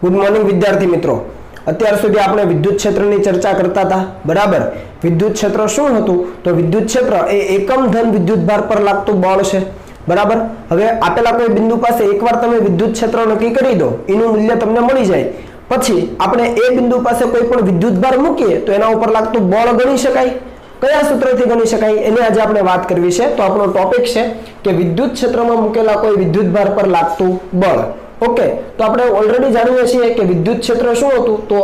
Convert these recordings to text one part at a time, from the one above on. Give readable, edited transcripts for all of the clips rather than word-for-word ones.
Good morning विद्यार्थी मित्रों। અત્યાર સુધી આપણે વિદ્યુત ક્ષેત્રની ચર્ચા કરતા હતા, બરાબર। વિદ્યુત ક્ષેત્ર શું હતું? તો વિદ્યુત ક્ષેત્ર એ એકમ ધન વિદ્યુતભાર પર લાગતું બળ છે, બરાબર। હવે આપેલા કોઈ બિંદુ પાસે એકવાર તમે વિદ્યુત ક્ષેત્ર નક્કી કરી દો, એનું મૂલ્ય તમને મળી જાય, પછી આપણે એ બિંદુ પાસે કોઈ પણ વિદ્યુતભાર મૂકીએ તો એના ઉપર લાગતું બળ ગણી શકાય। કયા સૂત્રથી ગણી શકાય એની આજે આપણે વાત કરવી છે। તો આપણો ટોપિક છે કે વિદ્યુત ક્ષેત્રમાં મૂકેલા કોઈ વિદ્યુતભાર પર લાગતું બળ। ओके, तो આપણે ઓલરેડી જાણીએ છીએ કે વિદ્યુત ક્ષેત્ર શું હતું? તો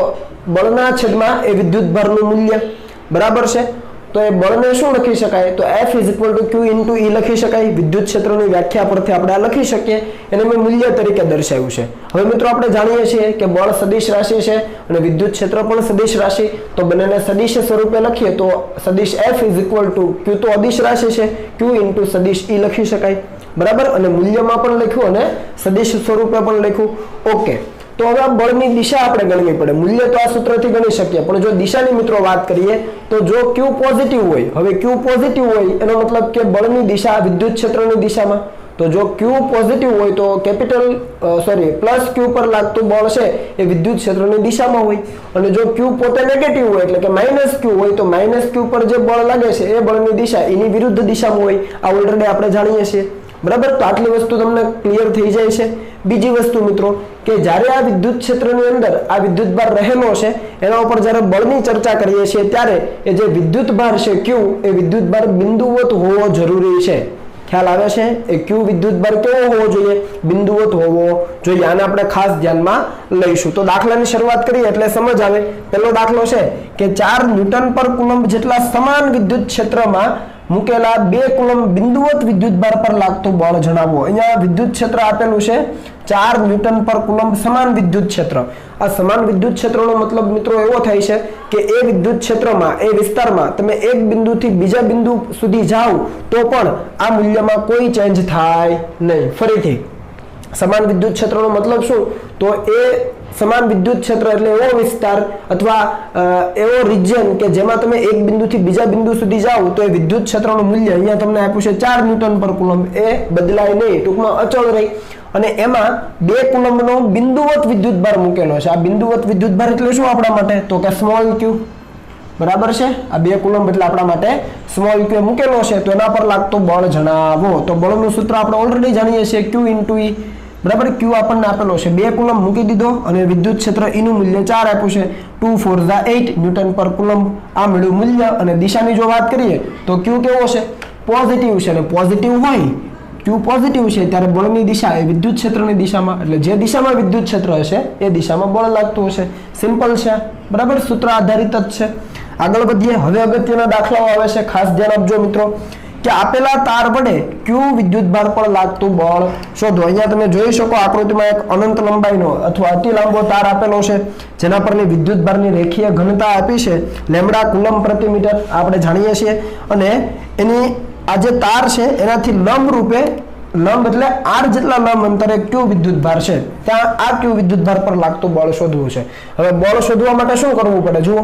બળના છેદમાં એ વિદ્યુતભારનું મૂલ્ય, બરાબર છે। તો એ બળને શું લખી શકાય? તો F = Q * E લખી શકાય। વિદ્યુત ક્ષેત્રની વ્યાખ્યા પરથી આપણે આ લખી શકીએ, એને મેં મૂલ્ય તરીકે દર્શાવ્યું છે। હવે મિત્રો આપણે જાણીએ છીએ કે બળ સદિશ રાશિ છે અને વિદ્યુત ક્ષેત્ર પણ સદિશ રાશિ, તો બંનેને સદિશ સ્વરૂપે લખીએ તો સદિશ F = Q તો અદિશ રાશિ છે, Q * સદિશ E લખી શકાય, बराबर। અને મૂલ્યમાં પણ લખ્યું અને સદિશ સ્વરૂપે પણ લખ્યું। ઓકે, તો હવે આ બળની દિશા આપણે ગણવી પડે। મૂલ્ય તો આ સૂત્રથી ગણી શકીએ, પણ જો દિશાની મિત્રો વાત કરીએ તો જો Q પોઝિટિવ હોય, હવે Q પોઝિટિવ હોય એનો મતલબ કે બળની દિશા વિદ્યુત ક્ષેત્રની દિશામાં, તો જો Q પોઝિટિવ હોય તો પ્લસ Q પર લાગતું બળ છે એ વિદ્યુત ક્ષેત્રની દિશામાં હોય, અને જો Q પોતે નેગેટિવ હોય એટલે કે -Q હોય તો -Q પર જે બળ લાગે છે એ બળની દિશા એની વિરુદ્ધ દિશામાં હોય। આ ઓલરેડી આપણે જાણીએ છીએ, बराबर। तो आटली वस्तु तमने क्लियर थई जाय छे। बीजी वस्तु मित्रों के ज्यारे आ विद्युत क्षेत्रनी अंदर आ विद्युतभार रहेलो छे एना उपर ज्यारे बळनी चर्चा करीए छीए त्यारे ए जे विद्युतभार छे Q ए विद्युतभार बिंदुवत होवो जरूरी छे। ख्याल आवे छे? ए Q विद्युतभार केवो होवो जोईए? बिंदुवत होवो जोईए। आने आपणे खास ध्यानमां लईशुं। तो दाखलानी शरूआत करीए એટલે समज आवे। પહેલો દાખલો છે કે 4 ન્यूटन पर कूलम्ब જેટલા સમાન વિદ્યુત ક્ષેત્રમાં મૂકેલા 2 કુલમ બિંદુવત વિદ્યુતભાર પર લાગતું બળ જણાવો। અહીંયા વિદ્યુત ક્ષેત્ર આપેલું છે 4 ન્यूटन पर कूलम्ब સમાન વિદ્યુત ક્ષેત્ર। આ સમાન વિદ્યુત ક્ષેત્રનો મતલબ મિત્રો એવો થાય છે કે એ વિદ્યુત ક્ષેત્રમાં એ વિસ્તારમાં તમે એક બિંદુથી બીજા બિંદુ સુધી જાઓ તો પણ આ મૂલ્યમાં કોઈ ચેન્જ થાય નહીં। ફરીથી સમાન વિદ્યુત ક્ષેત્રનો મતલબ શું? તો એ સમાન વિદ્યુત ક્ષેત્ર એટલે એવો વિસ્તાર અથવા એવો રિજિયન કે જેમાં તમે એક બિંદુથી બીજા બિંદુ સુધી જાઓ તો એ વિદ્યુત ક્ષેત્રનું મૂલ્ય અહીંયા તમને આપ્યું છે 4 ન્यूटन पर कूलम्ब, એ બદલાય નહીં, ટૂંકમાં અચળ રહી। અને એમાં 2 કુલમ્બનો બિંદુવત વિદ્યુતભાર મૂકેલો છે। આ બિંદુવત વિદ્યુતભાર એટલે શું આપણા માટે? તો કે સ્મોલ q, બરાબર છે। આ 2 કુલમ્બ એટલે આપણા માટે સ્મોલ q મૂકેલો છે, તો એના પર લાગતું બળ જણાવો। તો બળનું સૂત્ર આપણે ઓલરેડી જાણીએ છીએ, Q * E, बराबर। Q આપણને આપેલો છે, 2 કુલમ્બ મૂકી દીધો અને વિદ્યુત ક્ષેત્ર E નું મૂલ્ય 4 આપ્યું છે, 2 * 4 = 8 ન્यूटन पर कूलम्ब। આ મળ્યું મૂલ્ય। અને દિશાની જો વાત કરીએ તો Q કેવો છે? પોઝિટિવ છે, અને પોઝિટિવ હોય Q પોઝિટિવ છે ત્યારે બળની દિશા એ વિદ્યુત ક્ષેત્રની દિશામાં, એટલે જે દિશામાં વિદ્યુત ક્ષેત્ર હશે એ દિશામાં બળ લાગતું હશે। સિમ્પલ છે, બરાબર। સૂત્ર આધારિત જ છે। આગળ વધીએ। હવે અગત્યના દાખલાઓ આવે છે, ખાસ ध्यान આપજો મિત્રો કે આપેલા તાર વડે Q વિદ્યુતભાર પર લાગતું બળ શોધો। અહીંયા તમે જોઈ શકો આકૃતિમાં એક અનંત લંબાઈનો અથવા અતિ લાંબો તાર આપેલો છે જેના પરની વિદ્યુતભારની રેખીય ઘનતા આપી છે લેમ્બડા કુલમ્બ પ્રતિ મીટર, આપણે જાણીએ છીએ। અને એની આ જે તાર છે એનાથી લંબ રૂપે, લંબ એટલે r જેટલા લંબ અંતરે Q વિદ્યુતભાર છે ત્યાં આ Q વિદ્યુતભાર પર લાગતું બળ શોધવું છે। હવે બળ શોધવા માટે શું કરવું પડે? જુઓ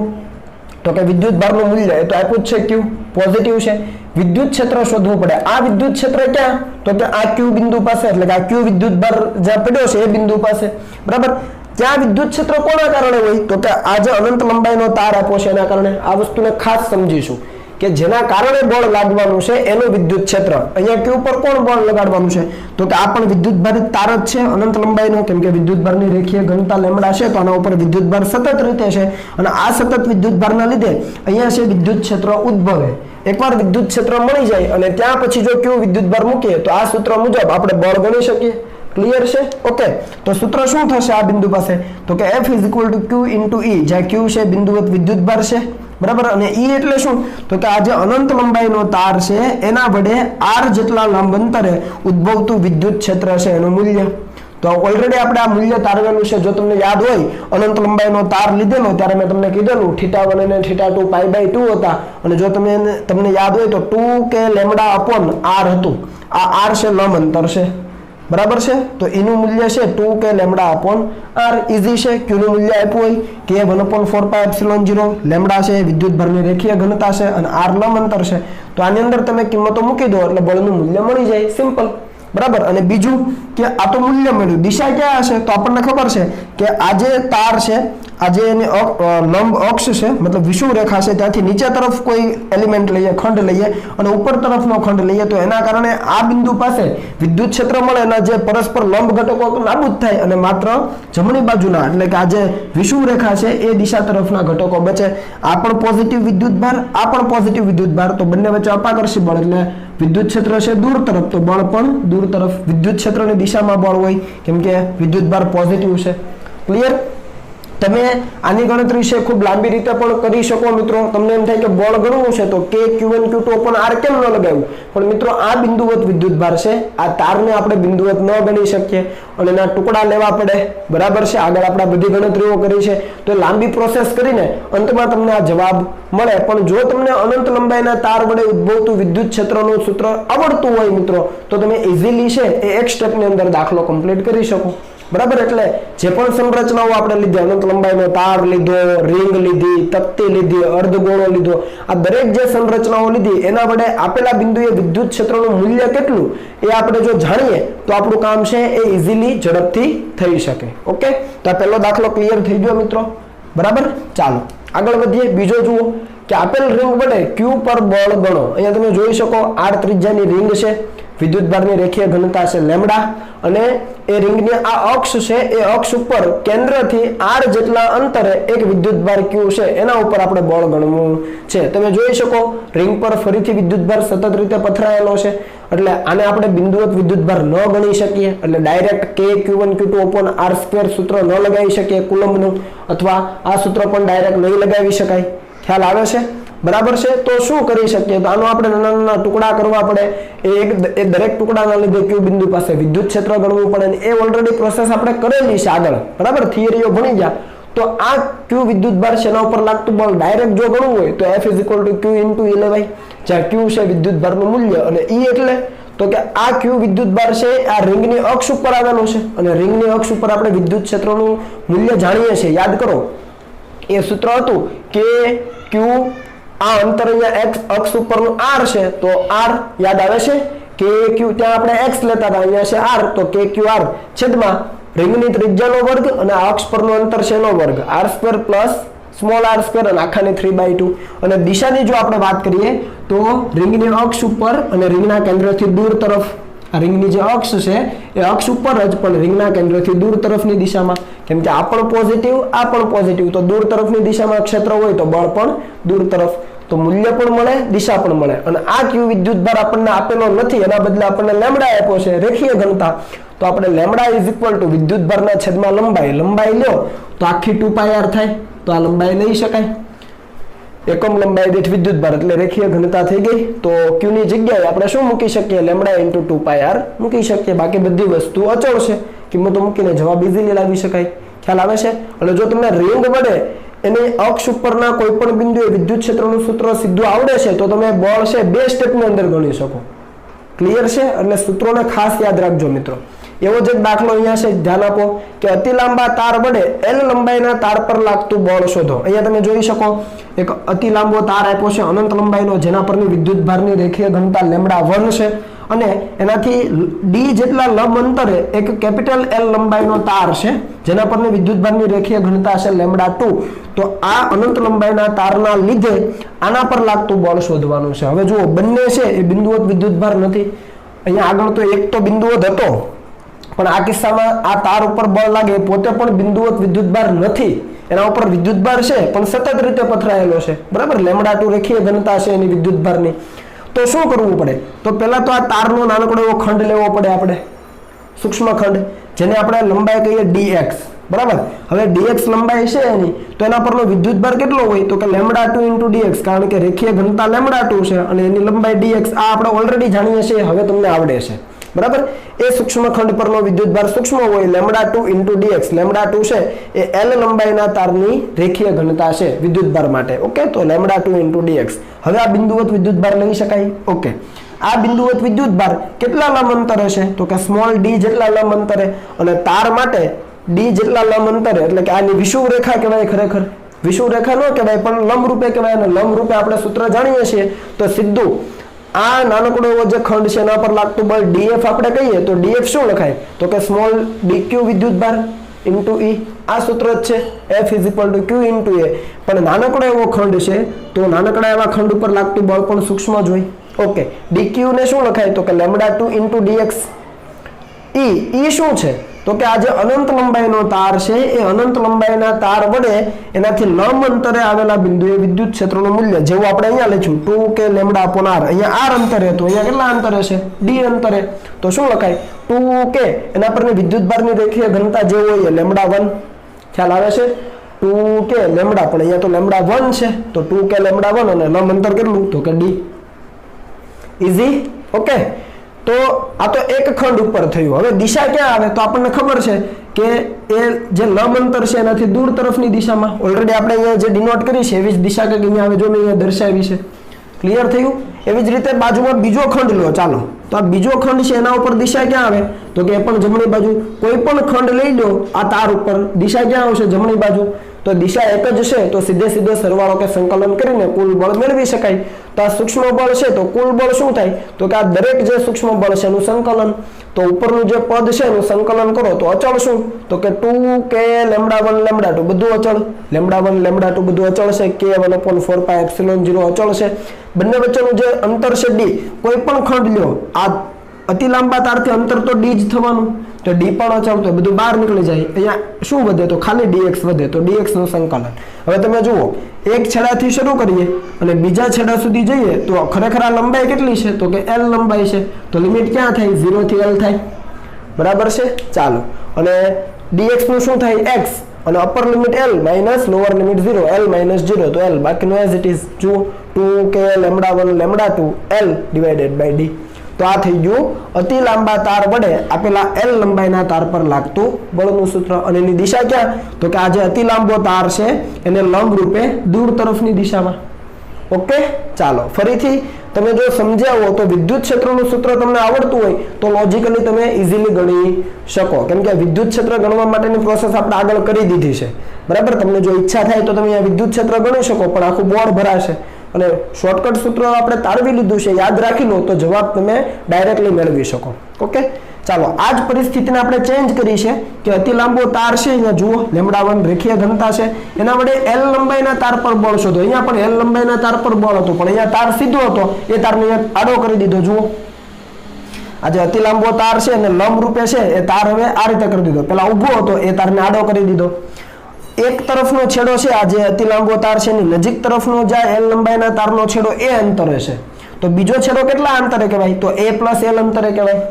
તો કે વિદ્યુતભારનું મૂલ્ય એ તો આપ્યું જ છે, Q પોઝિટિવ છે। વિદ્યુત ક્ષેત્ર શોધવું પડે। આ વિદ્યુત ક્ષેત્ર ક્યાં? તો કે આ Q બિંદુ પાસે, એટલે કે આ Q વિદ્યુતભાર જ્યાં પડ્યો છે એ બિંદુ પાસે, બરાબર। ત્યાં વિદ્યુત ક્ષેત્ર કોના કારણે હોય? તો કે આ જે અનંત લંબાઈનો તાર આપ્યો છે એના કારણે। આ વસ્તુને ખાસ સમજીશું કે જેના કારણે બળ લાગવાનું છે એનું વિદ્યુત ક્ષેત્ર। અહીંયા Q પર કોણ બળ લગાડવાનું છે? તો કે આ પણ વિદ્યુતભારિત તાર જ છે અનંત લંબાઈનો, કેમ કે વિદ્યુતભારની રેખીય ઘનતા લેમ્બડા છે તો આના ઉપર વિદ્યુતભાર સતત રીતે છે, અને આ સતત વિદ્યુતભારના લીધે અહીંયા છે વિદ્યુત ક્ષેત્ર ઉદ્ભવે। એકવાર વિદ્યુત ક્ષેત્ર મળી જાય અને ત્યાં પછી જો Q વિદ્યુતભાર મૂકીએ તો આ સૂત્ર મુજબ આપણે બળ ગણી શકીએ। ક્લિયર છે? ઓકે, તો સૂત્ર શું થશે આ બિંદુ પાસે? તો કે F = Q * E, જ્યાં Q છે બિંદુવત વિદ્યુતભાર છે, બરાબર। અને E એટલે શું? તો કે આ જે અનંત લંબાઈનો તાર છે એના વડે r જેટલા લંબ અંતરે ઉદ્ભવતું વિદ્યુત ક્ષેત્ર છે એનું મૂલ્ય। તો ઓલરેડી આપણે આ મૂલ્ય તારવેલું છે। જો તમને યાદ હોય અનંત લંબાઈનો તાર લીધેલો ત્યારે મેં તમને કીધેલું θ1 અને θ2 π/2 હતા, અને જો તમને યાદ હોય તો 2k λ/r હતું। આ r છે લંબ અંતર છે, બરાબર છે। તો એનું મૂલ્ય છે 2k λ/r। ઈઝી છે। Q નું મૂલ્ય આપ્યું હોય કે 1/4πε0, લેમ્બડા છે વિદ્યુતભારની રેખીય ઘનતા છે અને r લંબ અંતર છે, તો આની અંદર તમે કિંમતો મૂકી દો એટલે બળનું મૂલ્ય મળી જાય। સિમ્પલ। બરાબર. અને બીજું કે આ તો મૂલ્ય મળ્યું, દિશા ક્યાં હશે તો આપણને ખબર છે કે આ જે તાર છે, આ જે એની લંબ અક્ષ છે મતલબ વિષુવ રેખા છે, ત્યાંથી નીચે તરફ કોઈ એલિમેન્ટ લઈએ, ખંડ લઈએ અને ઉપર તરફનો ખંડ લઈએ તો એના કારણે આ બિંદુ પાસે વિદ્યુત ક્ષેત્ર મળે, એના જે પરસ્પર લંબ ઘટકો નાબૂદ થાય અને માત્ર જમણી બાજુના એટલે કે આ જે વિષુવ રેખા છે એ દિશા તરફના ઘટકો બચે. આ પણ પોઝિટિવ વિદ્યુત ભાર, આ પણ પોઝિટિવ વિદ્યુત ભાર, તો બંને વચ્ચે અપાકર્ષી બળ એટલે વિદ્યુત ક્ષેત્ર છે દૂર તરફ તો બળ પણ દૂર તરફ. વિદ્યુત ક્ષેત્રની દિશામાં બળ હોય કેમ કે વિદ્યુત ભાર પોઝિટિવ છે. ક્લિયર? તમે આની ગણતરી છે ખૂબ લાંબી રીતે પણ કરી શકો મિત્રો. તમને એમ થાય કે બળ ગણવું છે તો k q1 q2 પણ r કેમ ન લગાવ્યું, પણ મિત્રો આ બિંદુવત વિદ્યુત ભાર છે, આ તારને આપણે બિંદુવત ન ગણી શકીએ અને એના ટુકડા લેવા પડે. બરાબર છે, આગળ આપણે બધી ગણતરીઓ કરી છે તો લાંબી પ્રોસેસ કરીને અંતમાં તમને આ જવાબ મળે. પણ જો તમને અનંત લંબાઈના તાર વડે ઉદ્ભવતું વિદ્યુત ક્ષેત્રનું સૂત્ર આવડતું હોય મિત્રો તો તમે ઇઝીલી છે એ એક સ્ટેપની અંદર દાખલો કમ્પ્લીટ કરી શકો. બરાબર. એટલે જે પણ સંરચનાઓ આપણે લીધી, અનંત લંબાઈનો તાર લીધો, રિંગ લીધી, તકતી લીધી, અર્ધગોળો લીધો, આ દરેક જે સંરચનાઓ લીધી એના વડે આપેલા બિંદુએ વિદ્યુત ક્ષેત્રનું મૂલ્ય કેટલું એ આપણે જો જાણીએ તો આપણું કામ છે એ ઇઝીલી ઝડપથી થઈ શકે. ઓકે, તો આ પહેલો દાખલો ક્લિયર થઈ ગયો મિત્રો. બરાબર. ચાલો આગળ વધીએ. બીજો જુઓ કે આપેલ રિંગ વડે q પર બળ ગણો. અહીંયા તમે જોઈ શકો r ત્રિજ્યાની રિંગ છે, વિદ્યુત ભારની રેખીય ઘનતા છે લેમ્ડા અને એ રિંગની આ અક્ષ છે એ અક્ષ ઉપર કેન્દ્રથી r જેટલા અંતરે એક વિદ્યુત ભાર q છે એના ઉપર આપણે બળ ગણવું છે. તમે જોઈ શકો રિંગ પર ફરીથી વિદ્યુત ભાર સતત રીતે પથરાયેલો છે એટલે આને આપણે બિંદુવત વિદ્યુત ભાર ન ગણી શકીએ એટલે direct k q1 q2 upon r² સૂત્ર ન લગાવી શકીએ કુલમ્બનું, અથવા આ સૂત્ર પણ ડાયરેક્ટ નહીં લગાવી શકાય. ખ્યાલ આવે છે? બરાબર છે. તો શું કરી શકીએ તો આનો આપણે નાના નાના ટુકડા કરવા પડે. એ દરેક ટુકડાના લીધે q બિંદુ પાસે વિદ્યુત ક્ષેત્ર ગણવું પડે. એ ઓલરેડી પ્રોસેસ આપણે કરેલી છે આગળ. બરાબર, થિયરીઓ ભણી ગયા. તો આ q વિદ્યુત ભાર છે એના ઉપર લાગતું બળ ડાયરેક્ટ જો ગણવું હોય તો F = q × E લેવાય, જ્યાં q છે વિદ્યુત ભારનું મૂલ્ય અને E એટલે તો કે આ q વિદ્યુત ભાર છે આ રિંગની અક્ષ ઉપર આવેલું છે અને રિંગની અક્ષ ઉપર આપણે વિદ્યુત ક્ષેત્રનું મૂલ્ય જાણીએ છીએ. યાદ કરો એ સૂત્ર હતું કે q આ અંતર અહીંયા x અક્ષ ઉપરનું r છે તો r યાદ આવે છે કે q ત્યાં આપણે x લેતા હતા, અહીંયા છે r તો k q r છેદમાં રિંગની ત્રિજ્યાનો વર્ગ અને આ અક્ષ પરનું અંતર છે એનો વર્ગ r² પ્લસ સ્મોલ r² અને આખાની 3/2. અને દિશાની જો આપણે વાત કરીએ તો રિંગની અક્ષ ઉપર અને રિંગના કેન્દ્રથી દૂર તરફ, આ રિંગની જે અક્ષ છે એ અક્ષ ઉપર જ પણ રિંગના કેન્દ્રથી દૂર તરફની દિશામાં, કેમ કે આ પણ પોઝિટિવ આ પણ પોઝિટિવ તો દૂર તરફની દિશામાં ક્ષેત્ર હોય તો બળ પણ દૂર તરફ, તો મૂલ્ય પણ મળે દિશા પણ મળે. અને આ q વિદ્યુત ભાર આપણને આપેલો નથી, એના બદલે આપણને લેમ્ડા આપ્યો છે રેખીય ઘનતા, તો આપણે લેમ્ડા = વિદ્યુત ભારના છેદમાં લંબાઈ લ્યો તો આખી 2πr થાય. તો આ લંબાઈ લઈ શકાય, એકમ લંબાઈ દીઠ વિદ્યુત ભાર એટલે રેખીય ઘનતા થઈ ગઈ. તો q ની જગ્યાએ આપણે શું મૂકી શકીએ, લેમ્ડા × 2πr મૂકી શકીએ. બાકી બધી વસ્તુ અચળ છે, કિંમતો મૂકીને જવાબ ઇઝીલી લાવી શકાય. ખ્યાલ આવે છે? અને જો તમને રિંગ વડે એની અક્ષ ઉપરના કોઈ પણ બિંદુએ વિદ્યુત ક્ષેત્રનું સૂત્ર સીધું આવડે છે તો તમે બળ છે 2 સ્ટેપની અંદર ગણી શકો. ક્લિયર છે? એટલે સૂત્રોને ખાસ યાદ રાખજો મિત્રો. એવો જ એક દાખલો અહીંયા છે, ધ્યાન આપો કે અતિ લાંબા તાર વડે L લંબાઈના તાર પર લાગતું બળ શોધો. અહીંયા તમે જોઈ શકો એક અતિ લાંબો તાર આપ્યો છે અનંત લંબાઈનો, જેના પરની વિદ્યુત ભારની રેખીય ઘનતા λ1 છે અને એનાથી d જેટલા લંબ અંતરે એક કેપિટલ L લંબાઈનો તાર છે જેના પરની વિદ્યુત ભારની રેખીય ઘનતા છે λ2. તો આ અનંત લંબાઈના તારના લીધે આના પર લાગતું બળ શોધવાનું છે. હવે જુઓ બંને છે એ બિંદુવત વિદ્યુત ભાર નથી. અહીંયા આગળ તો એક તો બિંદુવત હતો પણ આ કિસ્સામાં આ તાર ઉપર બળ લાગે પોતે પણ બિંદુવત વિદ્યુત ભાર નથી, એના ઉપર વિદ્યુત ભાર છે પણ સતત રીતે પથરાયેલો છે. બરાબર, λ2 રેખીય ઘનતા છે એની વિદ્યુત ભારની. તો શું કરવું પડે, તો પહેલા તો આ તારનો નાનકડો એવો ખંડ લેવો પડે આપણે, સૂક્ષ્મ ખંડ, જેને આપણે લંબાઈ કહીએ dx. બરાબર, હવે dx લંબાઈ છે એની તો એના પરનો વિદ્યુત ભાર કેટલો હોય તો કે λ2 × dx, કારણ કે રેખીય ઘનતા λ2 છે અને એની લંબાઈ dx. આ આપણે ઓલરેડી જાણીએ છીએ, હવે તમને આવડે છે. બરાબર, એ સૂક્ષ્મ ખંડ પરનો વિદ્યુત ભાર સૂક્ષ્મ હોય λ2 × dx. λ2 છે એ L લંબાઈના તારની રેખીય ઘનતા છે વિદ્યુત ભાર માટે. ઓકે, તો λ2 × dx. હવે આ બિંદુવત વિદ્યુત ભાર લઈ શકાય. ઓકે, આ બિંદુવત વિદ્યુત ભાર કેટલા લંબ અંતરે છે તો કે સ્મોલ d જેટલા લંબ અંતરે, અને તાર માટે d જેટલા લંબ અંતરે, એટલે કે આની વિષુવ રેખા કહેવાય. ખરેખર વિષુવ રેખા ન કહેવાય પણ લંબ રૂપે કહેવાય, અને લંબ રૂપે આપણે સૂત્ર જાણીએ છીએ તો સીધું આ નાનકડો એવો જે ખંડ છે એના પર લાગતું બળ ડીએફ આપણે કહીએ તો ડીએફ શું લખાય તો કે સ્મોલ ડીક્યુ વિદ્યુતભાર ઇન્ટુ ઈ આ સૂત્ર જ છે F is equal to q into એ પણ નાનકડો એવો ખંડ છે તો નાનકડા એવા ખંડ ઉપર લાગતું બળ પણ સૂક્ષ્મ જ હોય ઓકે ડીક્યુ ને શું લખાય તો કે λ2 ઇન્ટુ ડીએક્સ ઈ શું છે તો કે આ જે અનંત લંબાઈનો તાર છે એ અનંત લંબાઈના તાર વડે એનાથી લંબ અંતરે આવેલા બિંદુએ વિદ્યુત ક્ષેત્રનું મૂલ્ય જેવું આપણે અહીંયા લખ્યું 2k λ upon r અહીંયા r અંતરે તો અહીંયા કેટલા અંતરે છે d અંતરે તો શું લખાય 2k એના પરની વિદ્યુતભારની રેખીય ઘનતા જે હોય એ λ1 ખ્યાલ આવે છે 2k λ પણ અહીંયા તો λ1 છે તો 2k λ1 અને લંબ અંતર કેટલું તો કે d ઈઝી ઓકે તો આ તો એક ખંડ ઉપર થયું હવે દિશા ક્યાં આવે તો આપણને ખબર છે કે એ જે લંબ અંતર છે એનાથી દૂર તરફની દિશામાં ઓલરેડી આપણે અહીંયા જે ડિનોટ કરી છે એવી જ દિશા કે અહીંયા આવે જો મેં અહીંયા દર્શાવી છે ક્લિયર થયું એવી જ રીતે બાજુમાં બીજો ખંડ લો ચાલો તો આ બીજો ખંડ છે એના ઉપર દિશા ક્યાં આવે તો કે એ પણ જમણી બાજુ કોઈ પણ ખંડ લઈ લો આ તાર ઉપર દિશા ક્યાં આવશે જમણી બાજુ તો દિશા એક જ છે તો સીધે સરવાળો કે સંકલન કરીને કુલ બળ મેળવી શકાય તો આ સૂક્ષ્મ બળ છે તો કુલ બળ શું થાય તો કે આ દરેક જે સૂક્ષ્મ બળ છે એનું સંકલન તો ઉપરનું જે પદ છે એનું સંકલન કરો તો અચળ શું તો કે 2k λ1 λ2 બધું અચળ λ1 λ2 બધું અચળ છે k1 upon 4 pi epsilon 0 અચળ છે બંને વચ્ચેનું જે અંતર છે d કોઈ પણ ખંડ લ્યો આ અતિ લાંબા તારથી અંતર તો d જ થવાનું તો d પણ અચળ તો બધું બહાર નીકળી જાય અહીંયા શું વધે તો ખાલી dx વધે તો dx નું સંકલન હવે તમે જુઓ એક છેડાથી શરૂ કરીએ અને બીજા છેડા સુધી જઈએ તો ખરેખર આ લંબાઈ કેટલી છે તો કે l લંબાઈ છે તો લિમિટ ક્યાં થાય 0 થી l થાય બરાબર છે ચાલો અને dx નું શું થાય x અને upper limit l minus lower limit 0 l minus 0 તો l બાકીનું એઝ ઇટ ઇઝ જુઓ 2k λ1 λ2 l divided by d તો આ થઈ ગયું અતિ લાંબા તાર વડે આપેલા l લંબાઈના તાર પર લાગતું બળનું સૂત્ર અને એની દિશા ક્યાં તો કે આ જે અતિ લાંબો તાર છે એને લંબ રૂપે દૂર તરફની દિશામાં ઓકે ચાલો ફરીથી તમે જો સમજ્યા હો તો વિદ્યુત ક્ષેત્રનું સૂત્ર તમને આવડતું હોય તો લોજિકલી તમે ઈઝીલી ગણી શકો કેમ કે વિદ્યુત ક્ષેત્ર ગણવા માટેની પ્રોસેસ આપણે આગળ કરી દીધી છે બરાબર તમને જો ઈચ્છા થાય તો તમે અહીંયા વિદ્યુત ક્ષેત્ર ગણી શકો પણ આખું બોર્ડ ભરાશે અને શોર્ટકટ સૂત્ર આપણે તારવી લીધું છે યાદ રાખી લો તો જવાબ તમે ડાયરેક્ટલી મેળવી શકો ઓકે ચાલો આ જ પરિસ્થિતિને આપણે ચેન્જ કરી છે કે અતિ લાંબો તાર છે અહીંયા જુઓ λ1 રેખીય ઘનતા છે એના વડે l લંબાઈના તાર પર બળ શોધો અહીંયા પણ l લંબાઈના તાર પર બળ હતું પણ અહીંયા તાર સીધો હતો એ તારને અહીંયા આડો કરી દીધો જુઓ આ જે અતિ લાંબો તાર છે અને લંબ રૂપે છે એ તાર હવે આ રીતે કરી દીધો પેલા ઊભો હતો એ તારને આડો કરી દીધો એક તરફનો છેડો છે આ જે અતિ લાંબો તાર છે એની નજીક તરફનો જાય l લંબાઈના તારનો છેડો એ અંતરે છે તો બીજો છેડો કેટલા અંતરે કહેવાય તો a + l અંતરે કહેવાય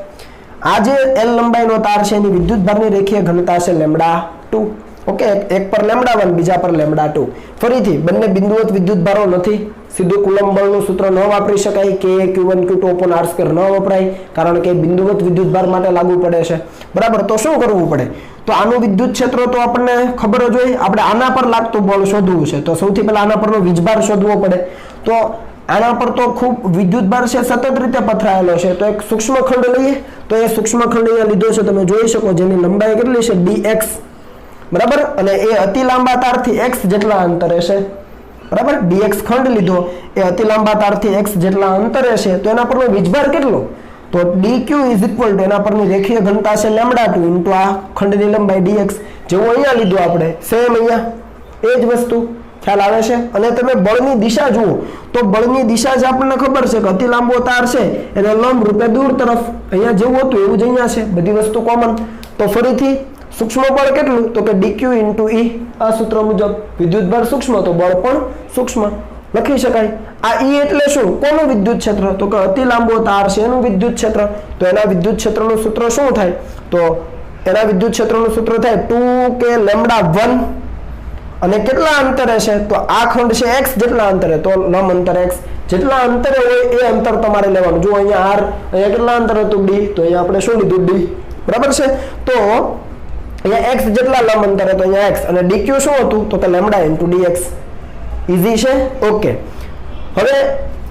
આ જે l લંબાઈનો તાર છે એની વિદ્યુતભારની રેખીય ઘનતા છે λ2 ઓકે એક પર λ1 બીજા પર λ2 ફરીથી બંને બિંદુવત વિદ્યુતભારો નથી સીધું કુલમ્બ બળનું સૂત્ર ન વાપરી શકાય કે q1 q2 upon r² ન વપરાય કારણ કે બિંદુવત વિદ્યુતભાર માટે લાગુ પડે છે બરાબર તો શું કરવું પડે તો આનું વિદ્યુત ક્ષેત્ર તો આપણને ખબર જ હોય આપણે આના પર લાગતું બળ શોધવું છે તો સૌથી પહેલા આના પરનો વીજભાર શોધવો પડે તો આના પર તો ખૂબ વિદ્યુતભાર છે સતત રીતે પથરાયેલો છે તો એક સૂક્ષ્મ ખંડ લઈએ તો એ સૂક્ષ્મ ખંડ અહીંયા લીધો છે તમે જોઈ શકો જેની લંબાઈ કેટલી છે dx બરાબર અને એ અતિ લાંબા તારથી x જેટલા અંતરે છે બરાબર dx ખંડ લીધો એ અતિ લાંબા તારથી x જેટલા અંતરે છે તો એના પરનો વીજભાર કેટલો તો dq = એના પરની રેખીય ઘનતા છે λ2 આ ખંડની લંબાઈ dx જેવું અહીંયા લીધું આપણે સેમ અહીંયા એ જ વસ્તુ ખ્યાલ આવે છે અને તમે બળની દિશા જુઓ તો બળની દિશા જ આપણને ખબર છે કે અતિ લાંબો તાર છે એને લંબ રૂપે દૂર તરફ અહીંયા જેવું હતું એવું જ અહીંયા છે બધી વસ્તુ કોમન તો ફરીથી સૂક્ષ્મ બળ કેટલું તો કે dq * e આ સૂત્ર મુજબ વિદ્યુતભાર સૂક્ષ્મ તો બળ પણ સૂક્ષ્મ લખી શકાય આ e એટલે શું કોનું વિદ્યુત ક્ષેત્ર તો કે અતિ લાંબો તાર છે એનું વિદ્યુત ક્ષેત્ર તો એના વિદ્યુત ક્ષેત્રનું સૂત્ર શું થાય તો એના વિદ્યુત ક્ષેત્રનું સૂત્ર થાય 2k λ1 અને કેટલા અંતરે છે તો આ ખંડ છે x જેટલા અંતરે તો લંબ અંતર x જેટલા અંતરે હોય એ અંતર તમારે લેવાનું જો અહીંયા r અહીંયા કેટલા અંતરે હતું d તો અહીંયા આપણે શું લીધું d બરાબર છે તો અહીંયા x જેટલા લંબ અંતરે તો અહીંયા x અને dq શું હતું તો કે λ * dx ઈઝી છે ઓકે હવે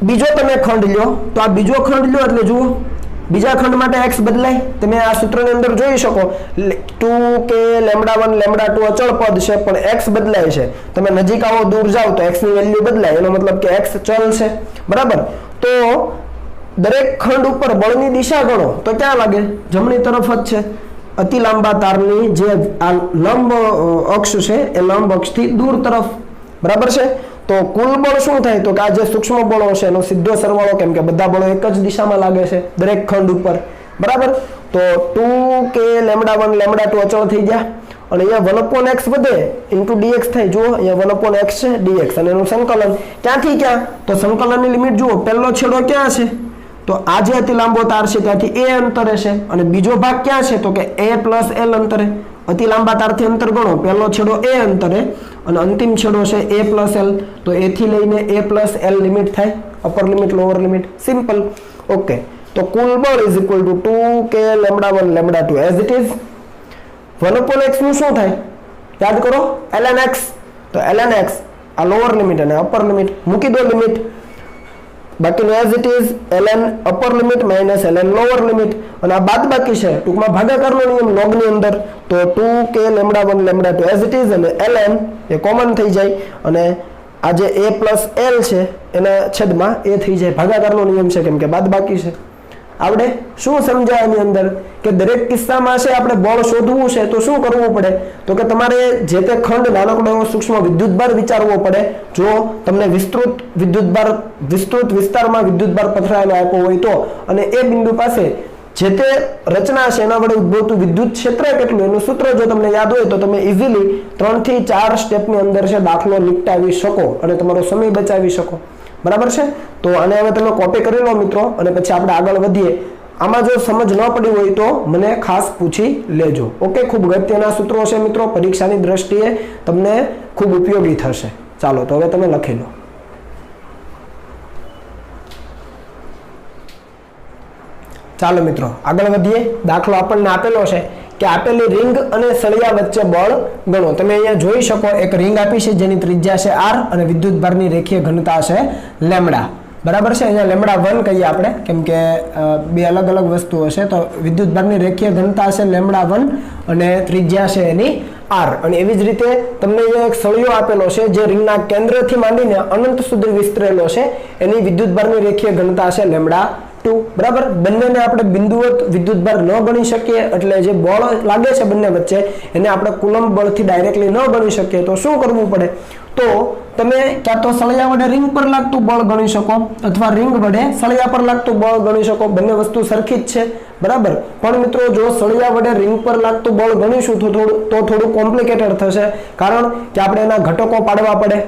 બીજો તમે ખંડ લ્યો તો આ બીજો ખંડ લ્યો એટલે જુઓ બીજા ખંડ માટે x બદલાય તમે આ સૂત્રની અંદર જોઈ શકો 2k λ1 λ2 અચળ પદ છે પણ x બદલાય છે તમે નજીક આવો દૂર જાવ તો x ની વેલ્યુ બદલાય એનો મતલબ કે x ચલ છે બરાબર તો દરેક ખંડ ઉપર બળની દિશા ગણો તો ક્યાં લાગે? જમણી તરફ જ છે. અતિ લાંબા તારની જે આ લંબ અક્ષ છે એ લંબ અક્ષથી દૂર તરફ, બરાબર છે. તો કુલ બળ શું થાય? તો કે આ જે સૂક્ષ્મ બળો છે એનો સીધો સરવાળો, કેમ કે બધા બળો એક જ દિશામાં લાગે છે દરેક ખંડ ઉપર, બરાબર. તો 2k λ1 λ2 અચળ થઈ ગયા અને અહીંયા 1/x વધે ઇન્ટુ dx થાય. જુઓ અહીંયા 1/x છે dx અને એનું સંકલન ક્યાંથી ક્યાં? તો સંકલનની લિમિટ જુઓ, પહેલો છેડો ક્યાં છે? તો આ જે અતિ લાંબો તાર છે ત્યાંથી a અંતરે છે અને બીજો ભાગ ક્યાં છે? તો કે a + l અંતરે. અતિ લાંબા તારથી અંતર ગણો, પહેલો છેડો a અંતરે અને અંતિમ છેડો છે a + l. તો a થી લઈને a + l લિમિટ થાય, upper limit lower limit, simple. Okay, તો કુલ બળ is equal to 2k λ1 λ2 as it is. 1/x નું શું થાય? યાદ કરો, ln x. તો ln x આ લોઅર લિમિટ અને અપર લિમિટ મૂકી દો લિમિટ, બાકીનું as it is ln upper limit minus ln lower limit અને આ બાદ બાકી છે ટૂંકમાં ભાગાકારનો નિયમ લોગની અંદર. તો 2k λ1 λ2 એઝ ઇટ ઇઝ અને ln એ કોમન થઈ જાય અને આ જે a + l છે એના છેદમાં a થઈ જાય. ભાગાકારનો નિયમ છે કેમ કે બાદ બાકી છે. આવડે? શું સમજાય આની અંદર કે દરેક કિસ્સામાં છે આપણે બળ શોધવું છે તો શું કરવું પડે? તો કે તમારે જે તે ખંડ નાનકડો સૂક્ષ્મ વિદ્યુતભાર વિચારવો પડે. જો તમને વિસ્તૃત વિસ્તારમાં વિદ્યુતભાર પથરાયેલો આપ્યો હોય તો, અને એ બિંદુ પાસે જે તે રચના છે એના વડે ઉદ્ભવતું વિદ્યુત ક્ષેત્ર કેટલું એનું સૂત્ર જો તમને યાદ હોય તો તમે ઇઝીલી 3 થી 4 સ્ટેપની અંદર છે દાખલો નિપટાવી શકો અને તમારો સમય બચાવી શકો, બરાબર છે. તો આને હવે તમે કોપી કરી લો મિત્રો અને પછી આપણે આગળ વધીએ. આમાં જો સમજ ન પડી હોય તો મને ખાસ પૂછી લેજો. ઓકે, ખૂબ અગત્યના સૂત્રો છે મિત્રો, પરીક્ષાની દ્રષ્ટિએ તમને ખૂબ ઉપયોગી થશે. ચાલો તો હવે તમે લખી લો. ચાલો મિત્રો આગળ વધીએ. દાખલો આપણને આપેલો છે કે આપેલી રિંગ અને સળિયા વચ્ચે બળ ગણો. તમે અહીંયા જોઈ શકો એક રિંગ આપી છે જેની ત્રિજ્યા છે r અને વિદ્યુતભારની રેખીય ઘનતા છે λ, બરાબર છે. અહીંયા λ1 કહીએ આપણે કેમ કે બે અલગ અલગ વસ્તુઓ છે. તો વિદ્યુતભારની રેખીય ઘનતા છે λ1 અને ત્રિજ્યા છે એની r. અને એવી જ રીતે તમને અહીંયા એક સળિયો આપેલો છે જે રિંગના કેન્દ્રથી માંડીને અનંત સુધી વિસ્તરેલો છે, એની વિદ્યુતભારની રેખીય ઘનતા છે λ2, બરાબર. બંનેને આપણે બિંદુવત વિદ્યુતભાર ન ગણી શકીએ એટલે જે બળ લાગે છે બંને વચ્ચે એને આપણે કુલમ્બ બળથી ડાયરેક્ટલી ન ગણી શકીએ. તો શું કરવું પડે? તો તમે ક્યાં તો સળિયા વડે રિંગ પર લાગતું બળ ગણી શકો અથવા રિંગ વડે સળિયા પર લાગતું બળ ગણી શકો. બંને વસ્તુ સરખી જ છે, બરાબર. પણ મિત્રો જો સળિયા વડે રિંગ પર લાગતું બળ ગણીશું તો થોડું કોમ્પ્લિકેટેડ થશે, કારણ કે આપણે એના ઘટકો પાડવા પડે,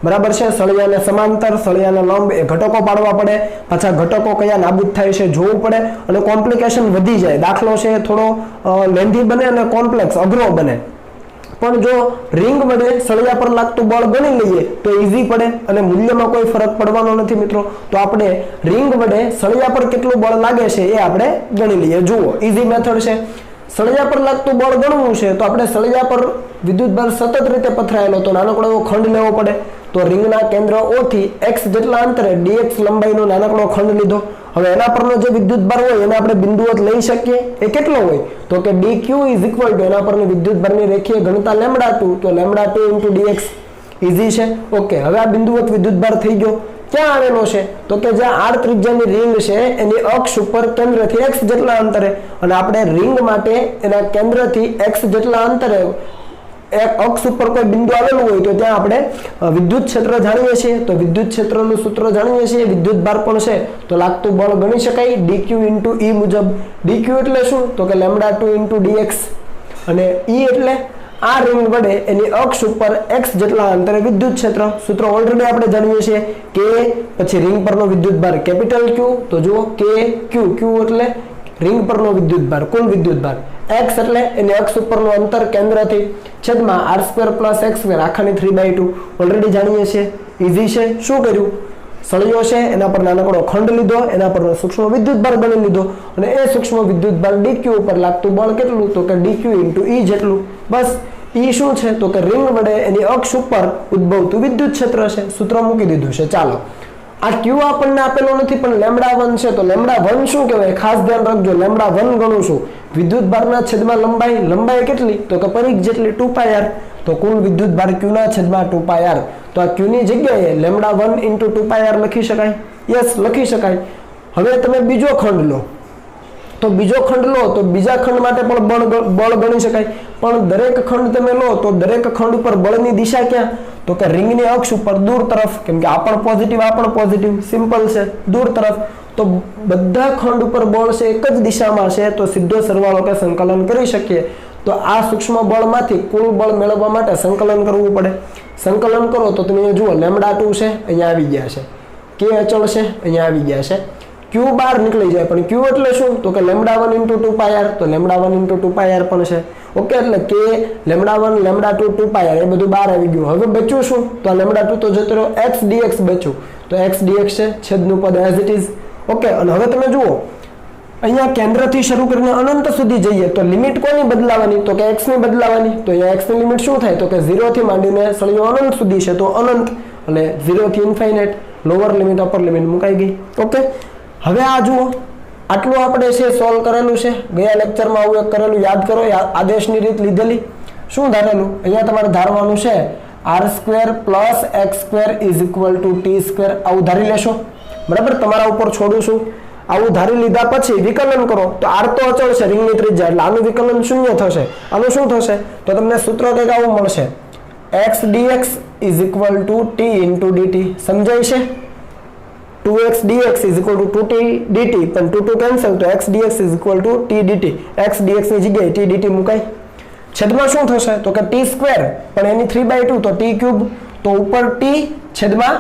બરાબર છે. સળિયાને સમાંતર, સળિયાને લંબ એ ઘટકો પાડવા પડે, પાછા ઘટકો કયા નાબૂદ થાય છે જોવું પડે અને કોમ્પ્લિકેશન વધી જાય. દાખલો છે થોડો લેન્ધી બને અને કોમ્પ્લેક્સ અઘરો બને. પણ જો રિંગ વડે સળિયા પર લાગતું બળ ગણી લઈએ તો ઈઝી પડે અને મૂલ્યમાં કોઈ ફરક પડવાનો નથી મિત્રો. તો આપણે રિંગ વડે સળિયા પર કેટલું બળ લાગે છે એ આપણે ગણી લઈએ. જુઓ, ઈઝી મેથડ છે. સળિયા પર લાગતું બળ ગણવું છે તો આપણે સળિયા પર વિદ્યુતભાર સતત રીતે પથરાયેલો તો નાનકડો એવો ખંડ લેવો પડે. તો રિંગના કેન્દ્ર O થી x જેટલા અંતરે dx લંબાઈનો નાનકડો ખંડ લીધો. હવે એના પરનો જે વિદ્યુતભાર હોય એને આપણે બિંદુવત લઈ શકીએ. એ કેટલો હોય? તો કે dq ઇઝ ઇક્વલ ટુ એના પરની વિદ્યુતભારની રેખીય ઘનતા λ2, તો λ2 * dx. ઈઝી છે. ઓકે, હવે આ બિંદુવત વિદ્યુતભાર થઈ ગયો. ક્યાં આવેલો છે? તો કે જ્યાં r ત્રિજ્યાની રિંગ છે એની અક્ષ ઉપર કેન્દ્રથી x જેટલા અંતરે, અને આપણે રિંગ માટે એના કેન્દ્રથી x જેટલા અંતરે એક અક્ષ ઉપર કોઈ બિંદુ આવેલું હોય તો ત્યાં આપણે વિદ્યુત ક્ષેત્ર જાણીએ છીએ. તો વિદ્યુત ક્ષેત્રનું સૂત્ર જાણીએ છીએ, વિદ્યુતભાર પણ છે તો લાગતું બળ ગણી શકાય dq * E મુજબ. dq એટલે શું? તો કે λ2 * dx અને E એટલે આ રિંગ વડે એની અક્ષ ઉપર x જેટલા અંતરે વિદ્યુત ક્ષેત્ર. સૂત્ર ઓલરેડી આપણે જાણીએ છીએ કે પછી રિંગ પરનો વિદ્યુતભાર કેપિટલ Q. તો જુઓ k q, q એટલે રિંગ પરનો વિદ્યુતભાર, કુલ વિદ્યુતભાર. x એટલે એની અક્ષ ઉપરનું અંતર કેન્દ્રથી છેદમાં r² + x² આખાની 3/2 ઓલરેડી જાણીએ છીએ. ઈઝી છે. શું કર્યું? સળિયો છે એના પર નાનકડો ખંડ લીધો, એના પર સૂક્ષ્મ વિદ્યુતભાર ગણી લીધો અને એ સૂક્ષ્મ વિદ્યુતભાર dq ઉપર લાગતું બળ કેટલું? તો કે dq * E જેટલું. બસ. E શું છે? તો કે રિંગ વડે એની અક્ષ ઉપર ઉદ્ભવતું વિદ્યુત ક્ષેત્ર છે. સૂત્ર મૂકી દીધું છે. ચાલો, આ q આપણને આપેલો નથી પણ λ1 છે. તો λ1 શું કહેવાય? ખાસ ધ્યાન રાખજો, લંબાઈ ગણું છું. વિદ્યુતભારના છેદમાં લંબાઈ કેટલી? તો કે પરિઘ જેટલી 2πr. તો કુલ વિદ્યુતભાર q ના છેદમાં 2πr. તો આ q ની જગ્યાએ λ1 * 2πr લખી શકાય. યસ, લખી શકાય. હવે તમે બીજો ખંડ લો, તો બીજો ખંડ લો તો બીજા ખંડ માટે પણ બળ ગણી શકાય, પણ દરેક ખંડ તમે લો તો દરેક ખંડ ઉપર બળની દિશા ક્યાં, તો કે રિંગની અક્ષ ઉપર દૂર તરફ, કેમ કે આ પણ પોઝિટિવ, સિમ્પલ છે, દૂર તરફ. તો બધા ખંડ ઉપર બળ છે એક જ દિશામાં છે, તો સીધો સરવાળો કે સંકલન કરી શકીએ. તો આ સૂક્ષ્મ બળમાંથી કુલ બળ મેળવવા માટે સંકલન કરવું પડે. સંકલન કરો તો તમે જુઓ λ2 છે, અહીંયા આવી ગયા છે, કે અચળ છે, અહીંયા આવી ગયા છે, ક્યુ બહાર નીકળી જાય, પણ ક્યુ એટલે શું, તો કે λ1 × 2πr, તો λ1 × 2πr પણ છે. ઓકે, એટલે કે λ1 λ2 2πr એ બધું બહાર આવી ગયું. હવે બચ્યું શું, તો આ λ2 તો જતો રહ્યો, x dx બચ્યું, તો x dx છે, છેદનું પદ એઝ ઇટ ઇઝ. ઓકે, અને હવે તમે જુઓ અહીંયા કેન્દ્રથી શરૂ કરીને અનંત સુધી જઈએ તો લિમિટ કોની બદલાવાની, તો કે x ની બદલાવાની. તો અહીંયા x ની લિમિટ શું થાય, તો કે 0 થી માંડીને સળિયો અનંત સુધી છે, તો અનંત, એટલે 0 થી infinite, lower limit upper limit મુકાઈ ગઈ. ઓકે, હવે આ જુઓ આટલું આપણે છે સોલ્વ કરેલું છે. ગયા લેક્ચરમાં આવું એક કરેલું યાદ કરો, આદેશની રીત લીધેલી. શું ધારેલું, અહીંયા તમારે ધારવાનું છે r² + x² = t², આવું ધારી લેશો. બરાબર, તમારા ઉપર છોડું છું. આવું ધારી લીધા પછી વિકલન કરો તો r તો અચળ છે, રિંગની ત્રિજ્યા, એટલે આનું વિકલન શૂન્ય થશે. આનું શું થશે, તો તમને સૂત્ર કંઈક આવું મળશે, x dx = t × dt. સમજાય છે, 2x dx = 2t dt, પણ 2 2 કેન્સલ, તો x dx = t dt, x dx ની જગ્યાએ t dt મુકાય. છેદમાં શું થશે, તો કે t², પણ એની 3/2, તો t³, તો ઉપર t છેદમાં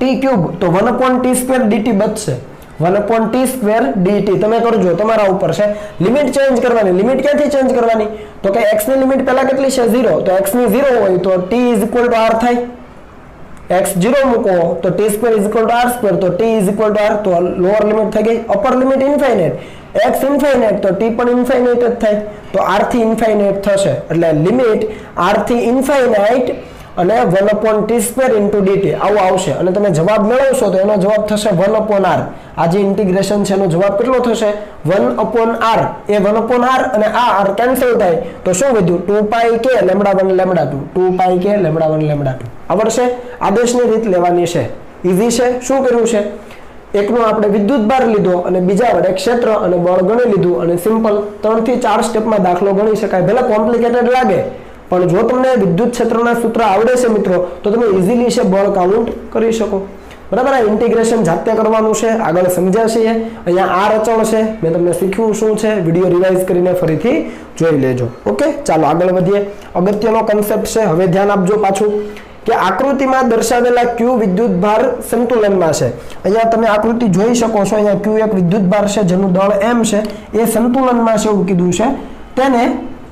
t³, તો 1/t² dt બચશે, 1/t² dt. તમે કરજો, તમારા ઉપર છે. લિમિટ ચેન્જ કરવાની, લિમિટ ક્યાંથી ચેન્જ કરવાની, તો કે x ની લિમિટ પહેલા કેટલી છે 0, તો x ની 0 હોય તો t = r થાય, x 0 મૂકો તો t² = r², તો t = r, તો લોઅર લિમિટ થઈ ગઈ, upper limit infinite, x infinite તો t પણ ઇન્ફાઇનાઇટ જ થાય, તો r થી ઇન્ફાઇનાઇટ થશે, એટલે લિમિટ r થી ઇન્ફાઇનાઇટ અને 1/t² × dt આવું આવશે. અને તમે જવાબ મેળવશો તો એનો જવાબ થશે 1/r. આ જે ઇન્ટિગ્રેશન છે એનો જવાબ કેટલો થશે, 1/r. એ 1/r અને આ r કેન્સલ થાય તો શું વધ્યું, 2πk λ1 λ2, 2πk λ1 λ2. આવડશે, આદેશની રીત લેવાની છે, ઈઝી છે. શું કર્યું છે, એકનો આપણે વિદ્યુત ભાર લીધો અને બીજા વડે ક્ષેત્ર અને બળ ગણી લીધું, અને સિમ્પલ 3 થી 4 સ્ટેપમાં દાખલો ગણી શકાય. ભલે કોમ્પ્લિકેટેડ લાગે, પણ જો તમને વિદ્યુત ક્ષેત્રના સૂત્ર આવડે છે મિત્રો, તો તમે ઇઝીલી છે બળ કાઉન્ટ કરી શકો. બરાબર, આ ઇન્ટિગ્રેશન જાતે કરવાનું છે, આગળ સમજ્યા છીએ. અહીંયા r અચળ છે, મેં તમને શીખ્યું શું છે, વિડીયો રિવાઇઝ કરીને ફરીથી જોઈ લેજો. ઓકે, ચાલો આગળ વધીએ. અગત્યનો કન્સેપ્ટ છે, હવે ધ્યાન આપજો પાછું, કે આકૃતિમાં દર્શાવેલા q વિદ્યુત ભાર સંતુલનમાં છે. અહીંયા તમે આકૃતિ જોઈ શકો છો, અહીંયા q એક વિદ્યુત ભાર છે જેનું દળ m છે, એ સંતુલનમાં છે એવું કીધું છે. તેને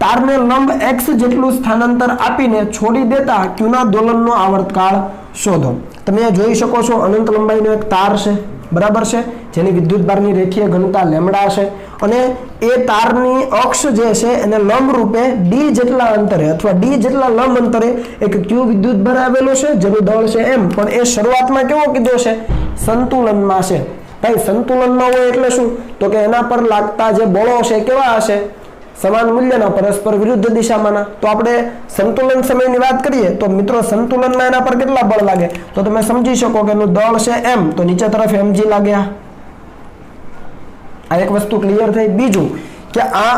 તારને લંબ x જેટલું સ્થાનાંતર આપીને છોડી દેતા q ના દોલનનો આવર્તકાળ શોધો. તમે જોઈ શકો છો અનંત લંબાઈનો એક તાર છે, બરાબર છે, જેની વિદ્યુત ભારની રેખીય ઘનતા λ છે, અને એ તારની અક્ષ જે છે એને લંબ રૂપે d જેટલા અંતરે અથવા d જેટલા લંબ અંતરે એક q વિદ્યુત ભાર આવેલો છે જેનું દળ છે m, પણ એ શરૂઆતમાં કેવો કીધો છે, સંતુલનમાં છે. ભાઈ સંતુલનમાં હોય એટલે શું, તો કે એના પર લાગતા જે બળો છે કેવા હશે, સમાન મૂલ્યના, પરસ્પર વિરુદ્ધ દિશામાંના. તો આપણે સંતુલન સમયની વાત કરીએ તો મિત્રો સંતુલનમાં એના પર કેટલા બળ લાગે, તો તમે સમજી શકો કે એનું દળ છે m, તો નીચે તરફ mg લાગ્યા. આ એક વસ્તુ ક્લિયર થઈ. બીજું કે આ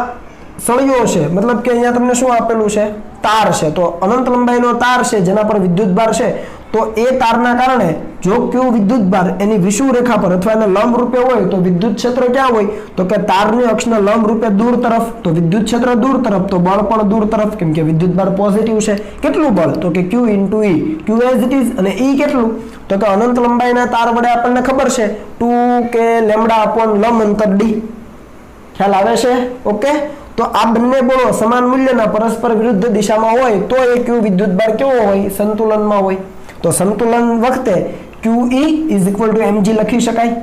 સળિયો છે, મતલબ કે અહીંયા તમને શું આપેલું છે, તાર છે, તો અનંત લંબાઈનો તાર છે જેના પર વિદ્યુત ભાર છે, તો એ તારના કારણે જો q વિદ્યુત ભાર એની વિષુવ રેખા પર અથવા એના લંબ રૂપે હોય તો વિદ્યુત ક્ષેત્ર ક્યાં હોય, તો કે તારની અક્ષના લંબ રૂપે દૂર તરફ, તો વિદ્યુત ક્ષેત્ર દૂર તરફ, તો બળ પણ દૂર તરફ, કેમ કે વિદ્યુત ભાર પોઝિટિવ છે. કેટલું બળ, તો કે q × e, q as it is, અને e કેટલું, તો કે અનંત લંબાઈના તાર વડે આપણને ખબર છે 2k λ/લંબ અંતર d. ખ્યાલ આવે છે? ઓકે, તો આ બંને બળો સમાન મૂલ્યના પરસ્પર વિરુદ્ધ દિશામાં હોય તો એ q વિદ્યુત ભાર કેવો હોય, સંતુલનમાં હોય. તો સંતુલન વખતે QE = mg લખી શકાય.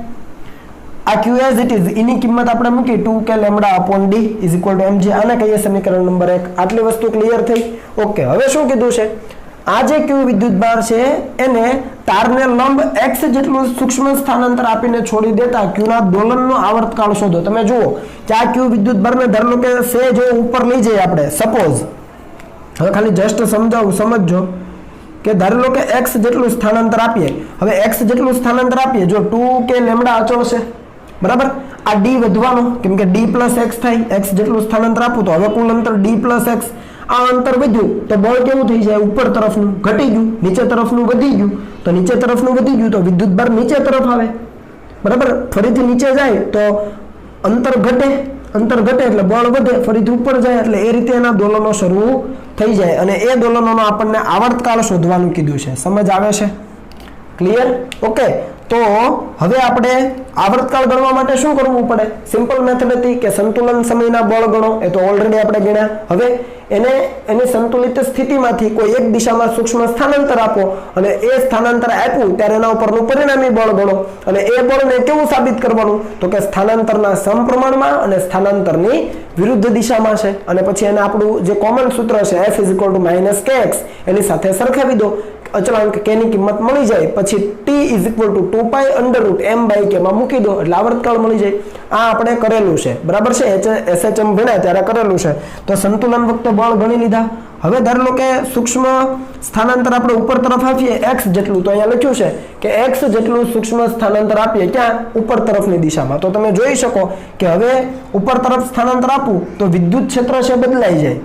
આ q એઝ ઇટ ઇઝ, એની કિંમત આપણે મૂકી 2k λ/d = mg, આને કહીએ સમીકરણ નંબર 1. આટલી વસ્તુ ક્લિયર થઈ. ઓકે, હવે શું કીધું છે, આ જે q વિદ્યુત ભાર છે એને તારને લંબ x જેટલું સૂક્ષ્મ સ્થાનાંતર આપીને છોડી દેતા q ના દોલનનો આવર્તકાળ શોધો. તમે જુઓ કે આ q વિદ્યુત ભારને ધારો કે સેજ ઉપર લઈ જઈએ આપણે, સપોઝ, હવે ખાલી જસ્ટ સમજાવું, સમજજો. કે ધારી લો કે x જેટલું સ્થાનાંતર આપીએ, હવે x જેટલું સ્થાનાંતર આપીએ, જો 2k લેમ્ડા અચળ છે, બરાબર, આ d વધવાનો કેમ કે d પ્લસ x થાય, x જેટલું સ્થાનાંતર આપું તો હવે કુલ અંતર d પ્લસ x, આ અંતર વધ્યું તો બળ કેવું થઈ જાય, ઉપર તરફનું ઘટી ગયું, નીચે તરફનું વધી ગયું, તો નીચે તરફનું વધી ગયું તો વિદ્યુતભાર નીચે તરફ આવે, બરાબર, ફરીથી નીચે જાય તો અંતર ઘટે એટલે બળ વધે, ફરીથી ઉપર જાય એટલે એ રીતે એના દોલનો શરૂ થઈ જાય અને એ દોલનોનો આપણને આવર્તકાળ શોધવાનું કીધું છે. સમજ આવે છે? ક્લિયર? ઓકે. તો હવે આપણે આવર્તકાળ ગણવા માટે શું કરવું પડે? સિમ્પલ મેથડ હતી કે સંતુલન સમયના બળ ગણો, એ તો ઓલરેડી આપણે ગણ્યા. હવે એની સંતુલિત સ્થિતિમાંથી કોઈ એક દિશામાં સૂક્ષ્મ સ્થાનાંતર આપો અને એ સ્થાનાંતર આપ્યું ત્યારે એના ઉપરનું પરિણામી બળ ગણો અને એ બળને કેવું સાબિત કરવાનું, તો કે સ્થાનાંતરના સમપ્રમાણમાં અને સ્થાનાંતરની વિરુદ્ધ દિશામાં છે. અને પછી એને આપણું જે કોમન સૂત્ર છે F = kx એની સાથે સરખાવી દો, અચળાંક k ની કિંમત મળી જાય, પછી t = 2π√m/k માં મૂકી દો એટલે આવર્તકાળ મળી જાય. આ આપણે કરેલું છે, બરાબર છે, SHM ભણ્યા ત્યારે કરેલું છે. તો સંતુલન વખતે બળ ગણી લીધા. હવે ધારી લો કે સૂક્ષ્મ સ્થાનાંતર આપણે ઉપર તરફ આપીએ x જેટલું, તો અહીંયા લખ્યું છે કે x જેટલું સૂક્ષ્મ સ્થાનાંતર આપીએ ક્યાં, ઉપર તરફની દિશામાં. તો તમે જોઈ શકો કે હવે ઉપર તરફ સ્થાનાંતર આપું તો વિદ્યુત ક્ષેત્ર છે બદલાઈ જાય,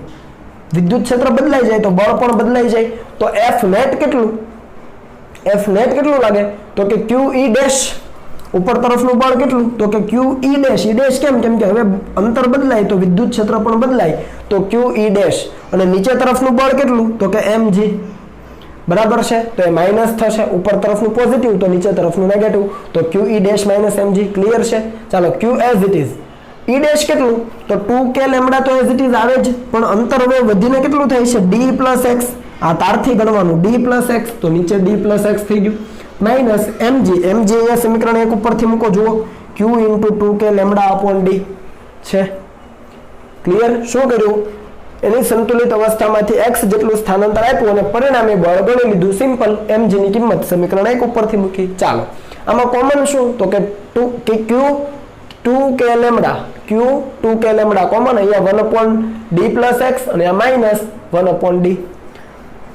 વિદ્યુત ક્ષેત્ર બદલાઈ જાય તો બળ પણ બદલાઈ જાય. તો F નેટ કેટલું લાગે, તો કે QE' ઉપર તરફનું બળ કેટલું, તો કે QE', કેમ કે હવે અંતર બદલાય તો વિદ્યુત ક્ષેત્ર પણ બદલાય, તો QE'. અને નીચે તરફનું બળ કેટલું, તો કે mg, બરાબર છે, તો એ માઇનસ થશે, ઉપર તરફનું પોઝિટિવ તો નીચે તરફનું નેગેટિવ, તો QE' - mg. ક્લિયર છે? ચાલો, Q as it is. E' કેટલું, તો 2k લેમ્ડા તો એઝ ઇટ ઇઝ આવે જ, પણ અંતર હવે વધીને કેટલું થાય છે, d પ્લસ x, આ તારથી ગણવાનું, d પ્લસ x, તો નીચે d પ્લસ x થઈ ગયું, માઇનસ mg અહીંયા સમીકરણ 1 ઉપરથી મૂકો, જુઓ q × 2k લેમ્ડા/d છે. ક્લિયર? શું કર્યું, એની સંતુલિત અવસ્થામાંથી x જેટલું સ્થાનાંતર આપ્યું અને પરિણામે બળ ગણી લીધું, સિમ્પલ, mg ની કિંમત સમીકરણ 1 ઉપરથી મૂકી. ચાલો, આમાં કોમન શું, તો કે q 2k લેમ્ડા કોમન, અહીંયા 1/d પ્લસ x અને આ માઇનસ 1/d.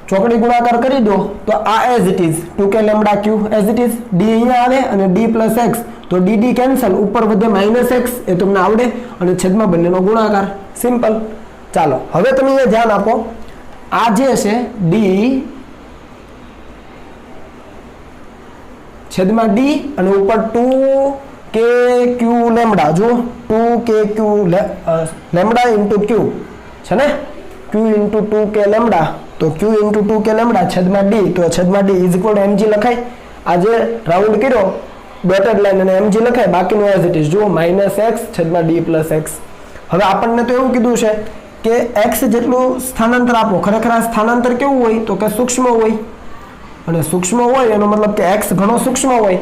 ચોકડી ગુણાકાર કરી દો તો આ as it is 2k lambda q as it is, d અહીંયા આવે અને d પ્લસ x, તો dd કેન્સલ, ઉપર વધે -x, એ તમને આવડે, અને છેદમાં બંનેનો ગુણાકાર, સિમ્પલ. ચાલો, હવે તમે અહીંયા ધ્યાન આપો, આ જે છે d છેદમાં d અને ઉપર 2kq લેમ્ડા, જો 2kq લેમ્ડા × q છે ને, q × 2k લેમ્ડા, તો q × 2k લેમ્ડા છેદમાં d, તો છેદમાં d = mg લખાય. આ જે રાઉન્ડ કર્યો ડોટેડ લાઈન અને mg લખાય, બાકીનું એઝ ઇટ ઇઝ, જુઓ -x છેદમાં d પ્લસ x. હવે આપણને તો એવું કીધું છે કે x જેટલું સ્થાનાંતર આપો, ખરેખર આ સ્થાનાંતર કેવું હોય, તો કે સૂક્ષ્મ હોય, અને સૂક્ષ્મ હોય એનો મતલબ કે x ઘણો સૂક્ષ્મ હોય,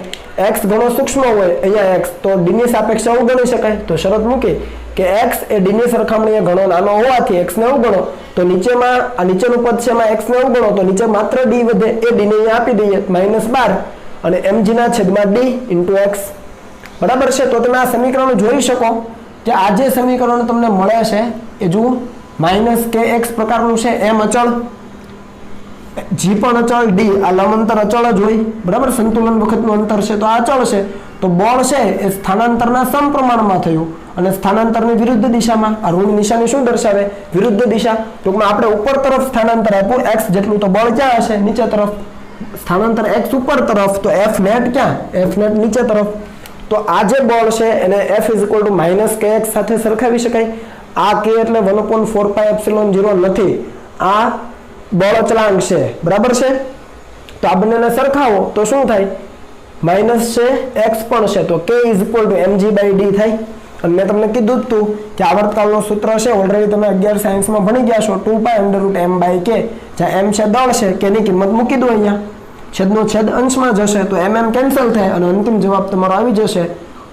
અહીંયા x તો d ની સાપેક્ષે અવગણી શકાય. તો શરત મૂકી કે x એ d ની સરખામણીએ ઘણો નાનો હોવાથી x ને અવગણો, તો નીચેમાં આ નીચેનું પદ છે એમાં x ને અવગણો તો નીચે માત્ર d વધે, એ d ને અહીંયા આપી દઈએ -12 અને mg ના છેદમાં d × x, બરાબર છે. તો તમે આ સમીકરણ જોઈ શકો કે આ જે સમીકરણ તમને મળે છે એ જુઓ -kx પ્રકારનું છે, m અચળ, g પણ અચળ, d આ લંબાંતર અચળ જ હોય, બરાબર, સંતુલન વખતનું અંતર છે તો આ અચળ છે. તો બળ છે એ સ્થાનાંતરના સમપ્રમાણમાં થયું અને સ્થાનાંતરની વિરુદ્ધ દિશામાં, આ ઋણ નિશાની શું દર્શાવે, વિરુદ્ધ દિશા. ટૂંકમાં આપણે ઉપર તરફ સ્થાનાંતર આપ્યું x જેટલું, તો બળ ક્યાં હશે, નીચે તરફ, સ્થાનાંતર x ઉપર તરફ, તો F નેટ ક્યાં, F નેટ નીચે તરફ. તો આ જે બળ છે એને F = -kx સાથે સરખાવી શકાય. આ k એટલે 1/4πε0 નથી, આ બળ અચળાંક છે, બરાબર છે. તો આ બંનેને સરખાવો તો શું થાય, માઇનસ છે, x પણ છે, તો k = mg/d થાય. અને મેં તમને કીધું જ હતું કે આવર્તકાળનું સૂત્ર છે, ઓલરેડી તમે 11 સાયન્સમાં ભણી ગયા છો, 2π√m/k, જ્યાં m છે દળ છે, k ની કિંમત મૂકી દો, અહીંયા છેદનો છેદ અંશમાં જશે તો કેન્સલ થાય અને અંતિમ જવાબ તમારો આવી જશે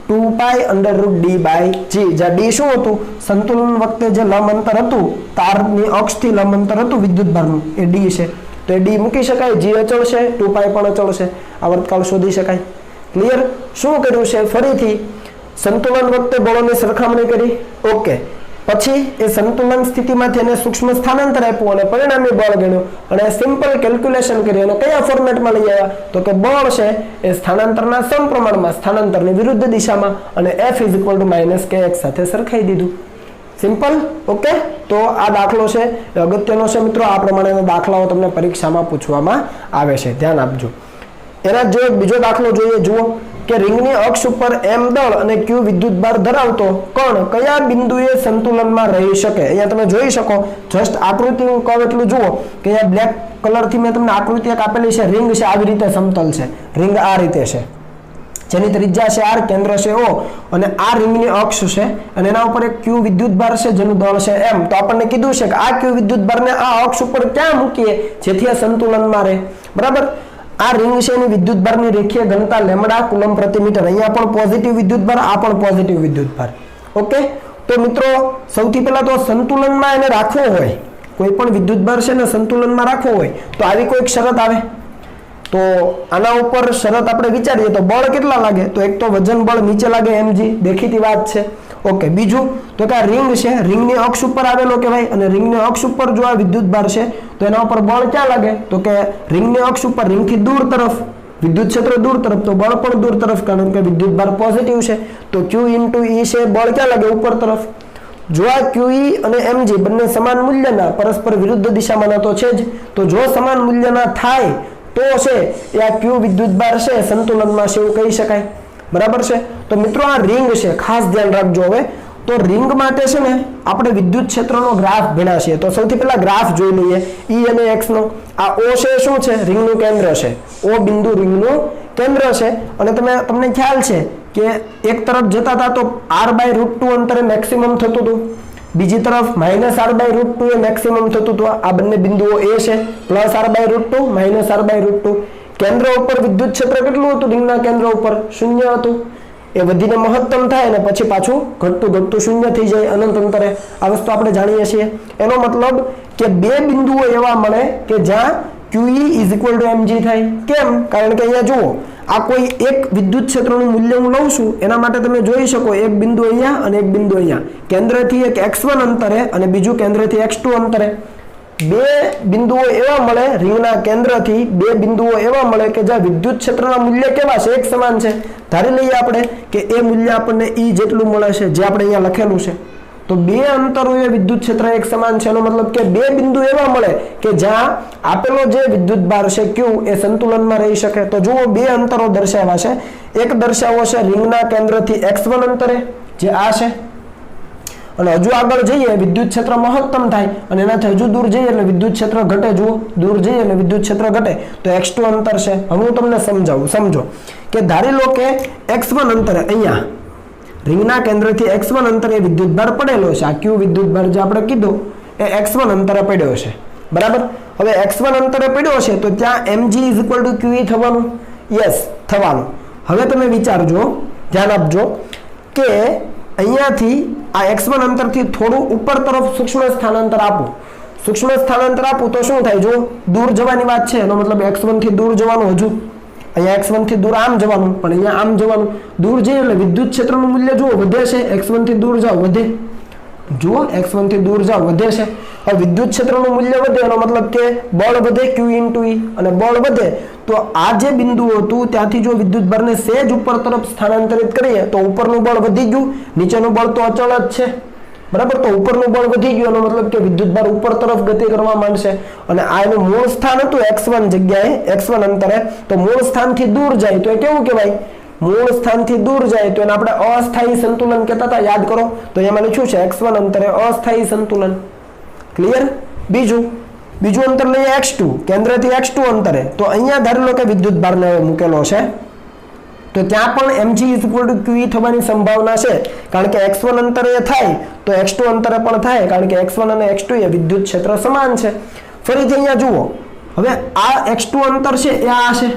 2π√d/g. જ્યાં d શું હતું, સંતુલન વખતે જે લંબ અંતર હતું, તારની અક્ષથી લંબ અંતર હતું વિદ્યુતભારનું, એ d છે, તો એ d મૂકી શકાય, g અચળ છે, 2π પણ અચળ છે, આવર્તકાળ શોધી શકાય. ક્લિયર? શું કર્યું છે, ફરીથી સંતુલન વખતે બળોની સરખામણી કરી, ઓકે. પછી એ સંતુલન સ્થિતિમાંથી એને સૂક્ષ્મ સ્થાનાંતર આપ્યું અને પરિણામી બળ ગણ્યું અને સિમ્પલ કેલ્ક્યુલેશન કરી અને કયા ફોર્મેટમાં લઈ આવ્યા તો કે બળ છે એ સ્થાનાંતરના સમપ્રમાણમાં સ્થાનાંતરની વિરુદ્ધ દિશામાં અને F = kx સાથે સરખાઈ દીધું. સિમ્પલ. ઓકે, તો આ દાખલો છે એ અગત્યનો છે મિત્રો. આ પ્રમાણેના દાખલાઓ તમને પરીક્ષામાં પૂછવામાં આવે છે, ધ્યાન આપજો. એના જો બીજો દાખલો જોઈએ. જુઓ કે રિંગની અક્ષ ઉપર m દળ અને q વિદ્યુતભાર ધરાવતો કણ કયા બિંદુએ સંતુલનમાં રહી શકે. અહીંયા તમે જોઈ શકો, જસ્ટ આકૃતિ હું કહું એટલું જુઓ કે અહીંયા બ્લેક કલરથી મેં તમને આકૃતિ એક આપેલી છે. રિંગ છે, આવી રીતે સમતલ છે. રિંગ આ રીતે છે, જેની ત્રિજ્યા છે r, કેન્દ્ર છે o અને આ રિંગની અક્ષ છે અને એના ઉપર એક q વિદ્યુતભાર છે જેનું દળ છે m. તો આપણને કીધું છે કે આ q વિદ્યુતભારને આ અક્ષ ઉપર ક્યાં મૂકીએ જેથી આ સંતુલનમાં રહે. બરાબર. આ રિંગ છે એની વિદ્યુતભારની રેખીય ઘનતા લેમ્ડા કુલમ પ્રતિ મીટર. અહીંયા પણ પોઝિટિવ વિદ્યુતભાર, આ પણ પોઝિટિવ વિદ્યુતભાર. ઓકે, તો મિત્રો સૌથી પહેલા તો સંતુલનમાં એને રાખવો હોય, કોઈ પણ વિદ્યુતભાર છે ને સંતુલનમાં રાખવો હોય તો આવી કોઈક શરત આવે. તો આના ઉપર શરત આપણે વિચારીએ તો બળ કેટલા લાગે તો એક તો વજન બળ નીચે લાગે mg, દેખીતી વાત છે. ઓકે, બીજું તો કે આ રિંગ છે, રિંગની અક્ષ ઉપર આવેલો કહેવાય અને રિંગની અક્ષ ઉપર જો આ વિદ્યુતભાર છે તો એના ઉપર બળ ક્યાં લાગે તો કે રિંગની અક્ષ ઉપર, રિંગથી દૂર તરફ વિદ્યુત ક્ષેત્ર દૂર તરફ તો બળ પણ દૂર તરફ, કારણ કે વિદ્યુતભાર પોઝિટિવ છે. તો q * e છે, બળ ક્યાં લાગે ઉપર તરફ. જો આ QE અને mg બંને સમાન મૂલ્યના, પરસ્પર વિરુદ્ધ દિશામાંના તો છે જ, તો જો સમાન મૂલ્યના થાય તો છે એ આ q વિદ્યુતભાર છે સંતુલનમાં છે એવું કહી શકાય. બરાબર છે. તો મિત્રો આ રિંગ છે, ખાસ ધ્યાન રાખજો. હવે તો રિંગ માટે છે ને આપણે વિદ્યુત ક્ષેત્રનો ગ્રાફ ભણ્યા છીએ. તો સૌથી પહેલા ગ્રાફ જોઈ લઈએ E અને X નો. આ O છે શું છે? રિંગનું કેન્દ્ર છે. O બિંદુ રિંગનું કેન્દ્ર છે અને તમને ખ્યાલ છે કે એક તરફ જતા હતા તો r/√2 અંતરે મેક્સિમમ થતું હતું, બીજી તરફ -r/√2 એ મેક્સિમમ થતું હતું. આ બંને બિંદુઓ A છે, +r/√2 -r/√2. કેન્દ્ર ઉપર વિદ્યુત ક્ષેત્ર કેટલું હતું? રિંગના કેન્દ્ર ઉપર 0 હતું. એ વધીને મહત્તમ થાય અને પછી પાછું ઘટતું 0 થઈ જાય અનંત અંતરે. આ વસ્તુ આપણે જાણીએ છીએ. એનો મતલબ કે બે બિંદુઓ એવા મળે કે જ્યાં QE = mg થાય. કેમ? કારણ કે અહીંયા જુઓ, આ કોઈ એક વિદ્યુત ક્ષેત્રનું મૂલ્ય હું લઉં છું, એના માટે તમે જોઈ શકો એક બિંદુ અહીંયા અને એક બિંદુ અહીંયા, કેન્દ્રથી એક x1 અંતરે અને બીજું કેન્દ્રથી x2 અંતરે. બે બિંદુઓ એવા મળે, રિંગના કેન્દ્રથી બે બિંદુઓ એવા મળે કે જ્યાં વિદ્યુત ક્ષેત્રના મૂલ્ય કેવા છે? એક સમાન છે. ધારી લઈએ આપણે કે એ મૂલ્ય આપણને E જેટલું મળે છે, જે આપણે અહીંયા લખેલું છે. તો બે અંતરોએ વિદ્યુત ક્ષેત્ર એક સમાન છે. એનો મતલબ કે બે બિંદુ એવા મળે કે જ્યાં આપેલો જે વિદ્યુતભાર છે q એ સંતુલનમાં રહી શકે. તો જુઓ, બે અંતરો દર્શાવ્યા છે. એક દર્શાવો છે રિંગના કેન્દ્રથી x1 અંતરે, જે આ છે, અને હજુ આગળ જઈએ વિદ્યુત ક્ષેત્ર મહત્તમ થાય અને એનાથી હજુ દૂર જઈએ એટલે વિદ્યુત ક્ષેત્ર ઘટે. જુઓ, દૂર જઈએ એટલે વિદ્યુત ક્ષેત્ર ઘટે. તો x2 અંતર છે. હવે હું તમને સમજાવું. સમજો કે ધારી લો કે x1 અંતરે અહીંયા રિંગના કેન્દ્રથી x1 અંતરે વિદ્યુતભાર પડેલો છે. આ q વિદ્યુતભાર જે આપણે કીધું એ x1 અંતરે પડ્યો છે. બરાબર. હવે x1 અંતરે પડ્યો છે તો ત્યાં mg = QE થવાનું. યસ, થવાનું. હવે તમે વિચારજો, ધ્યાન આપજો કે અહીંયાથી આ x1 અંતરથી થોડું ઉપર તરફ સૂક્ષ્મ સ્થાનાંતર આપું. સૂક્ષ્મ સ્થાનાંતર આપું તો શું થાય? જો દૂર જવાની વાત છે, એનો મતલબ x1 થી દૂર જવાનું. હજુ અહીંયા x1 થી દૂર આમ જવાનું, પણ અહીંયા આમ જવાનું. દૂર જઈએ એટલે વિદ્યુત ક્ષેત્રનું મૂલ્ય જુઓ વધે છે. x1 થી દૂર જાઓ વધે. જુઓ, x1 થી દૂર જાઓ વધે છે. હવે વિદ્યુત ક્ષેત્રનું મૂલ્ય વધે એનો મતલબ કે બળ વધે, q * E, અને બળ વધે તો આ જે બિંદુ હતું ત્યાંથી જો વિદ્યુતભારને સહેજ ઉપર તરફ સ્થાનાંતરિત કરીએ તો ઉપરનું બળ વધી ગયું, નીચેનું બળ તો અચળ જ છે. બરાબર. તો ઉપરનું બળ વધી ગયું એનો મતલબ કે વિદ્યુતભાર ઉપર તરફ ગતિ કરવા માંડશે અને આ એનું મૂળ સ્થાન હતું x1 જગ્યાએ, x1 અંતરે. તો મૂળ સ્થાનથી દૂર જાય તો એ કેવું કહેવાય? મૂળ સ્થાનથી દૂર જાય તો એને આપણે અસ્થાયી સંતુલન કહેતા હતા, યાદ કરો. તો એમાં લખ્યું છે x1 અંતરે અસ્થાયી સંતુલન. ક્લિયર? બીજું અંતર લઈએ x2, કેન્દ્રથી x2 અંતરે. તો અહીંયા ધારી લો કે વિદ્યુતભારને મૂકેલો છે તો ત્યાં પણ mg = QE થવાની સંભાવના છે, કારણ કે x1 અંતરે થાય તો x2 અંતરે પણ થાય, કારણ કે x1 અને x2 એ વિદ્યુત ક્ષેત્ર સમાન છે. ફરીથી અહીંયા જુઓ, હવે આ x2 અંતર છે એ આ છે.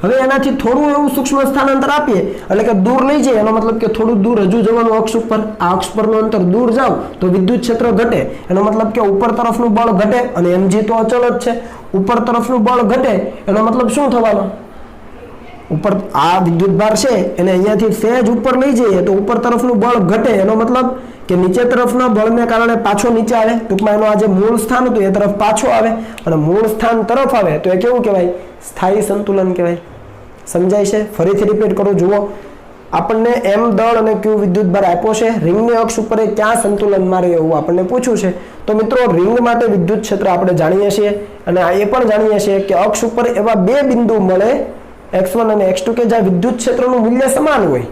હવે એનાથી થોડું એવું સૂક્ષ્મ સ્થાનાંતર આપીએ એટલે કે દૂર લઈ જઈએ, એનો મતલબ કે થોડું દૂર હજુ જવાનું અક્ષ ઉપર. આ અક્ષ પરનું અંતર દૂર જાવ તો વિદ્યુત ક્ષેત્ર ઘટે, એનો મતલબ કે ઉપર તરફનું બળ ઘટે અને mg તો અચળ જ છે. ઉપર તરફનું બળ ઘટે એનો મતલબ શું થવાનો? ઉપર આ વિદ્યુતભાર છે એને અહીંયાથી સહેજ ઉપર લઈ જઈએ તો ઉપર તરફનું બળ ઘટે, એનો મતલબ કે નીચે તરફના બળને કારણે પાછો નીચે આવે, ટૂંકમાં એનો આ જે મૂળ સ્થાન હતું એ તરફ પાછો આવે, અને મૂળ સ્થાન તરફ આવે તો એ કેવું કહેવાય? સ્થાયી સંતુલન કહેવાય. સમજાય છે? ફરીથી રિપીટ કરું, જુઓ, આપણને એમ દળ અને ક્યુ વિદ્યુતભાર આપ્યો છે, રિંગની અક્ષ ઉપર એ ક્યાં સંતુલનમાં રહે એવું આપણને પૂછ્યું છે. તો મિત્રો રિંગ માટે વિદ્યુત ક્ષેત્ર આપણે જાણીએ છીએ, અને એ પણ જાણીએ છીએ કે અક્ષ ઉપર એવા બે બિંદુ મળે x1 અને x2 કે જ્યાં વિદ્યુત ક્ષેત્રનું મૂલ્ય સમાન હોય.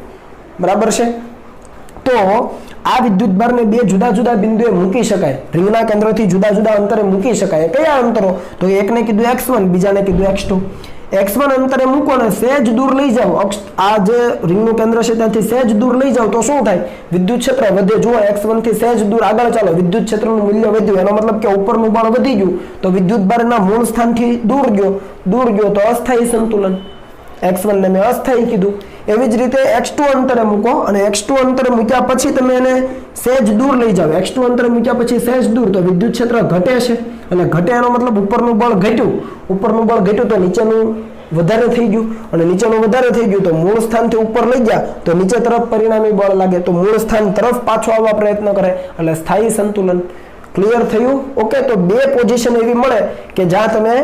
બરાબર છે? તો આ વિદ્યુતભારને બે જુદા જુદા બિંદુએ મૂકી શકાય, રિંગના કેન્દ્રથી જુદા જુદા અંતરે મૂકી શકાય. કયા અંતરો? તો એકને કીધું x1, બીજાને કીધું x2. x1 અંતરે મૂકો ને સહેજ દૂર લઈ જાઓ, આ જે રિંગનું કેન્દ્ર છે ત્યાંથી સહેજ દૂર લઈ જાઓ તો શું થાય? વિદ્યુત ક્ષેત્ર વધે. જુઓ, x1 થી સહેજ દૂર આગળ ચાલો, વિદ્યુત ક્ષેત્રનું મૂલ્ય વધ્યું, એનો મતલબ કે ઉપરનું બળ વધી ગયું, તો વિદ્યુતભારના મૂળ સ્થાનથી દૂર ગયો તો અસ્થાયી સંતુલન. x1 ને મેં અસ્થાયી કીધું. એવી જ રીતે x2 અંતરે મૂકો, અને x2 અંતરે મૂક્યા પછી તમે એને સહેજ દૂર લઈ જાઓ, x2 અંતરે મૂક્યા પછી સહેજ દૂર, તો વિદ્યુત ક્ષેત્ર ઘટે છે, અને ઘટે એનો મતલબ ઉપરનું બળ ઘટ્યું તો નીચેનું વધારે થઈ ગયું, અને નીચેનું વધારે થઈ ગયું તો મૂળ સ્થાનથી ઉપર લઈ ગયા તો નીચે તરફ પરિણામી બળ લાગે, તો મૂળ સ્થાન તરફ પાછો આવવા પ્રયત્ન કરે, એટલે સ્થાયી સંતુલન. ક્લિયર થયું? ઓકે. તો બે પોઝિશન એવી મળે કે જ્યાં તમે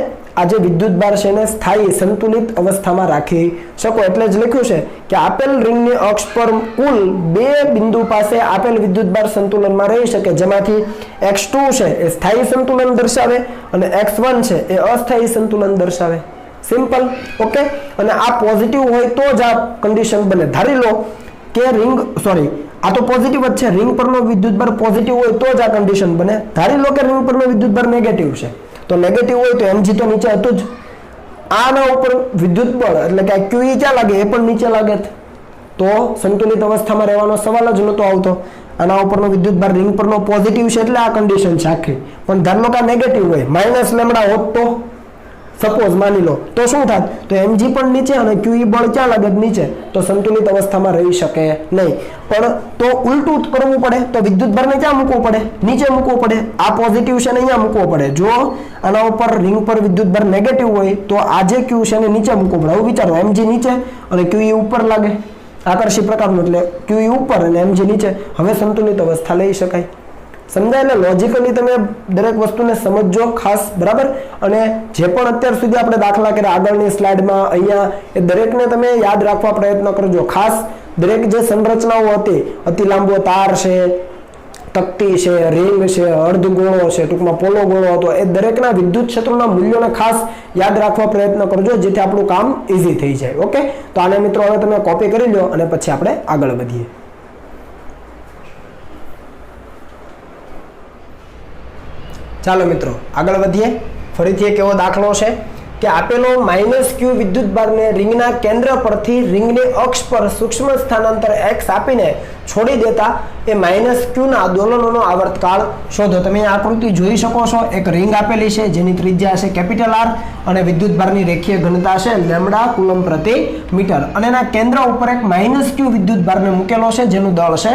આ જે વિદ્યુતભાર છે એને સ્થાયી સંતુલિત અવસ્થામાં રાખી શકો. એટલે જ લખ્યું છે કે આપેલ રિંગની અક્ષ પર કુલ બે બિંદુ પાસે આપેલ વિદ્યુતભાર સંતુલનમાં રહી શકે, જેમાંથી x2 છે એ સ્થાયી સંતુલન દર્શાવે અને x1 છે એ અસ્થાયી સંતુલન દર્શાવે. સિમ્પલ. ઓકે. અને આ પોઝિટિવ હોય તો જ આ કન્ડિશન બને. ધારી લો કે આ તો પોઝિટિવ જ છે, રિંગ પરનો વિદ્યુતભાર પોઝિટિવ હોય તો જ આ કન્ડિશન બને. ધારી લો કે રિંગ પરનો વિદ્યુતભાર નેગેટિવ છે, તો નેગેટિવ હોય તો mg તો નીચે હતું જ. આના ઉપર વિદ્યુત બળ એટલે કે QE ક્યાં લાગે? એ પણ નીચે લાગે, તો સંતુલિત અવસ્થામાં રહેવાનો સવાલ જ નહોતો આવતો. આના ઉપરનો વિદ્યુતભાર રિંગ પરનો પોઝિટિવ છે એટલે આ કન્ડિશન છે આખી. પણ ધારો કે નેગેટિવ હોય, -λ હોત તો સપોઝ માની લો, તો શું થાત? તો mg પણ નીચે અને QE બળ ક્યાં લાગે? નીચે, તો સંતુલિત અવસ્થામાં રહી શકે નહીં. પણ તો ઉલટું કરવું પડે, તો વિદ્યુતભારને ક્યાં મૂકવું પડે? નીચે મૂકવું પડે. આ પોઝિટિવ છે ને અહીંયા મૂકવો પડે. જો આના ઉપર રિંગ પર વિદ્યુતભાર નેગેટિવ હોય તો આ જે Q છે એને નીચે મૂકવું પડે. હવે વિચારો, mg નીચે અને QE ઉપર લાગે, આકર્ષી પ્રકારનું, એટલે QE ઉપર અને mg નીચે. હવે સંતુલિત અવસ્થા લઈ શકાય. સમજાય? એટલે લોજિકલી તમે દરેક વસ્તુને સમજજો ખાસ. બરાબર? અને જે પણ અત્યાર સુધી આપણે દાખલા કર્યા આગળની સ્લાઇડમાં, અહીંયા, એ દરેકને તમે યાદ રાખવા પ્રયત્ન કરજો ખાસ. દરેક જે સંરચનાઓ હતી, અતિ લાંબો તાર છે, તકતી છે, રિંગ છે, અર્ધગોળો છે, ટૂંકમાં પોલો ગોળો હતો, એ દરેકના વિદ્યુત ક્ષેત્રોના મૂલ્યોને ખાસ યાદ રાખવા પ્રયત્ન કરજો, જેથી આપણું કામ ઈઝી થઈ જાય. ઓકે. તો આને મિત્રો હવે તમે કોપી કરી લો અને પછી આપણે આગળ વધીએ. ચાલો મિત્રો આગળ વધીએ. ફરીથી એક એવો દાખલો છે કે આપેલો -q વિદ્યુતભારને રિંગના કેન્દ્ર પરથી રિંગની અક્ષ પર સૂક્ષ્મ સ્થાનાંતર x આપીને છોડી દેતા એ -q ના દોલનોનો આવર્તકાળ શોધો. તમે આ આકૃતિ જોઈ શકો છો. એક રિંગ આપેલી છે જેની ત્રિજ્યા છે R અને વિદ્યુતભારની રેખીય ઘનતા છે લેમ્બડા કુલમ પ્રતિ મીટર, અને એના કેન્દ્ર ઉપર એક -q વિદ્યુતભારને મૂકેલો છે જેનું દળ છે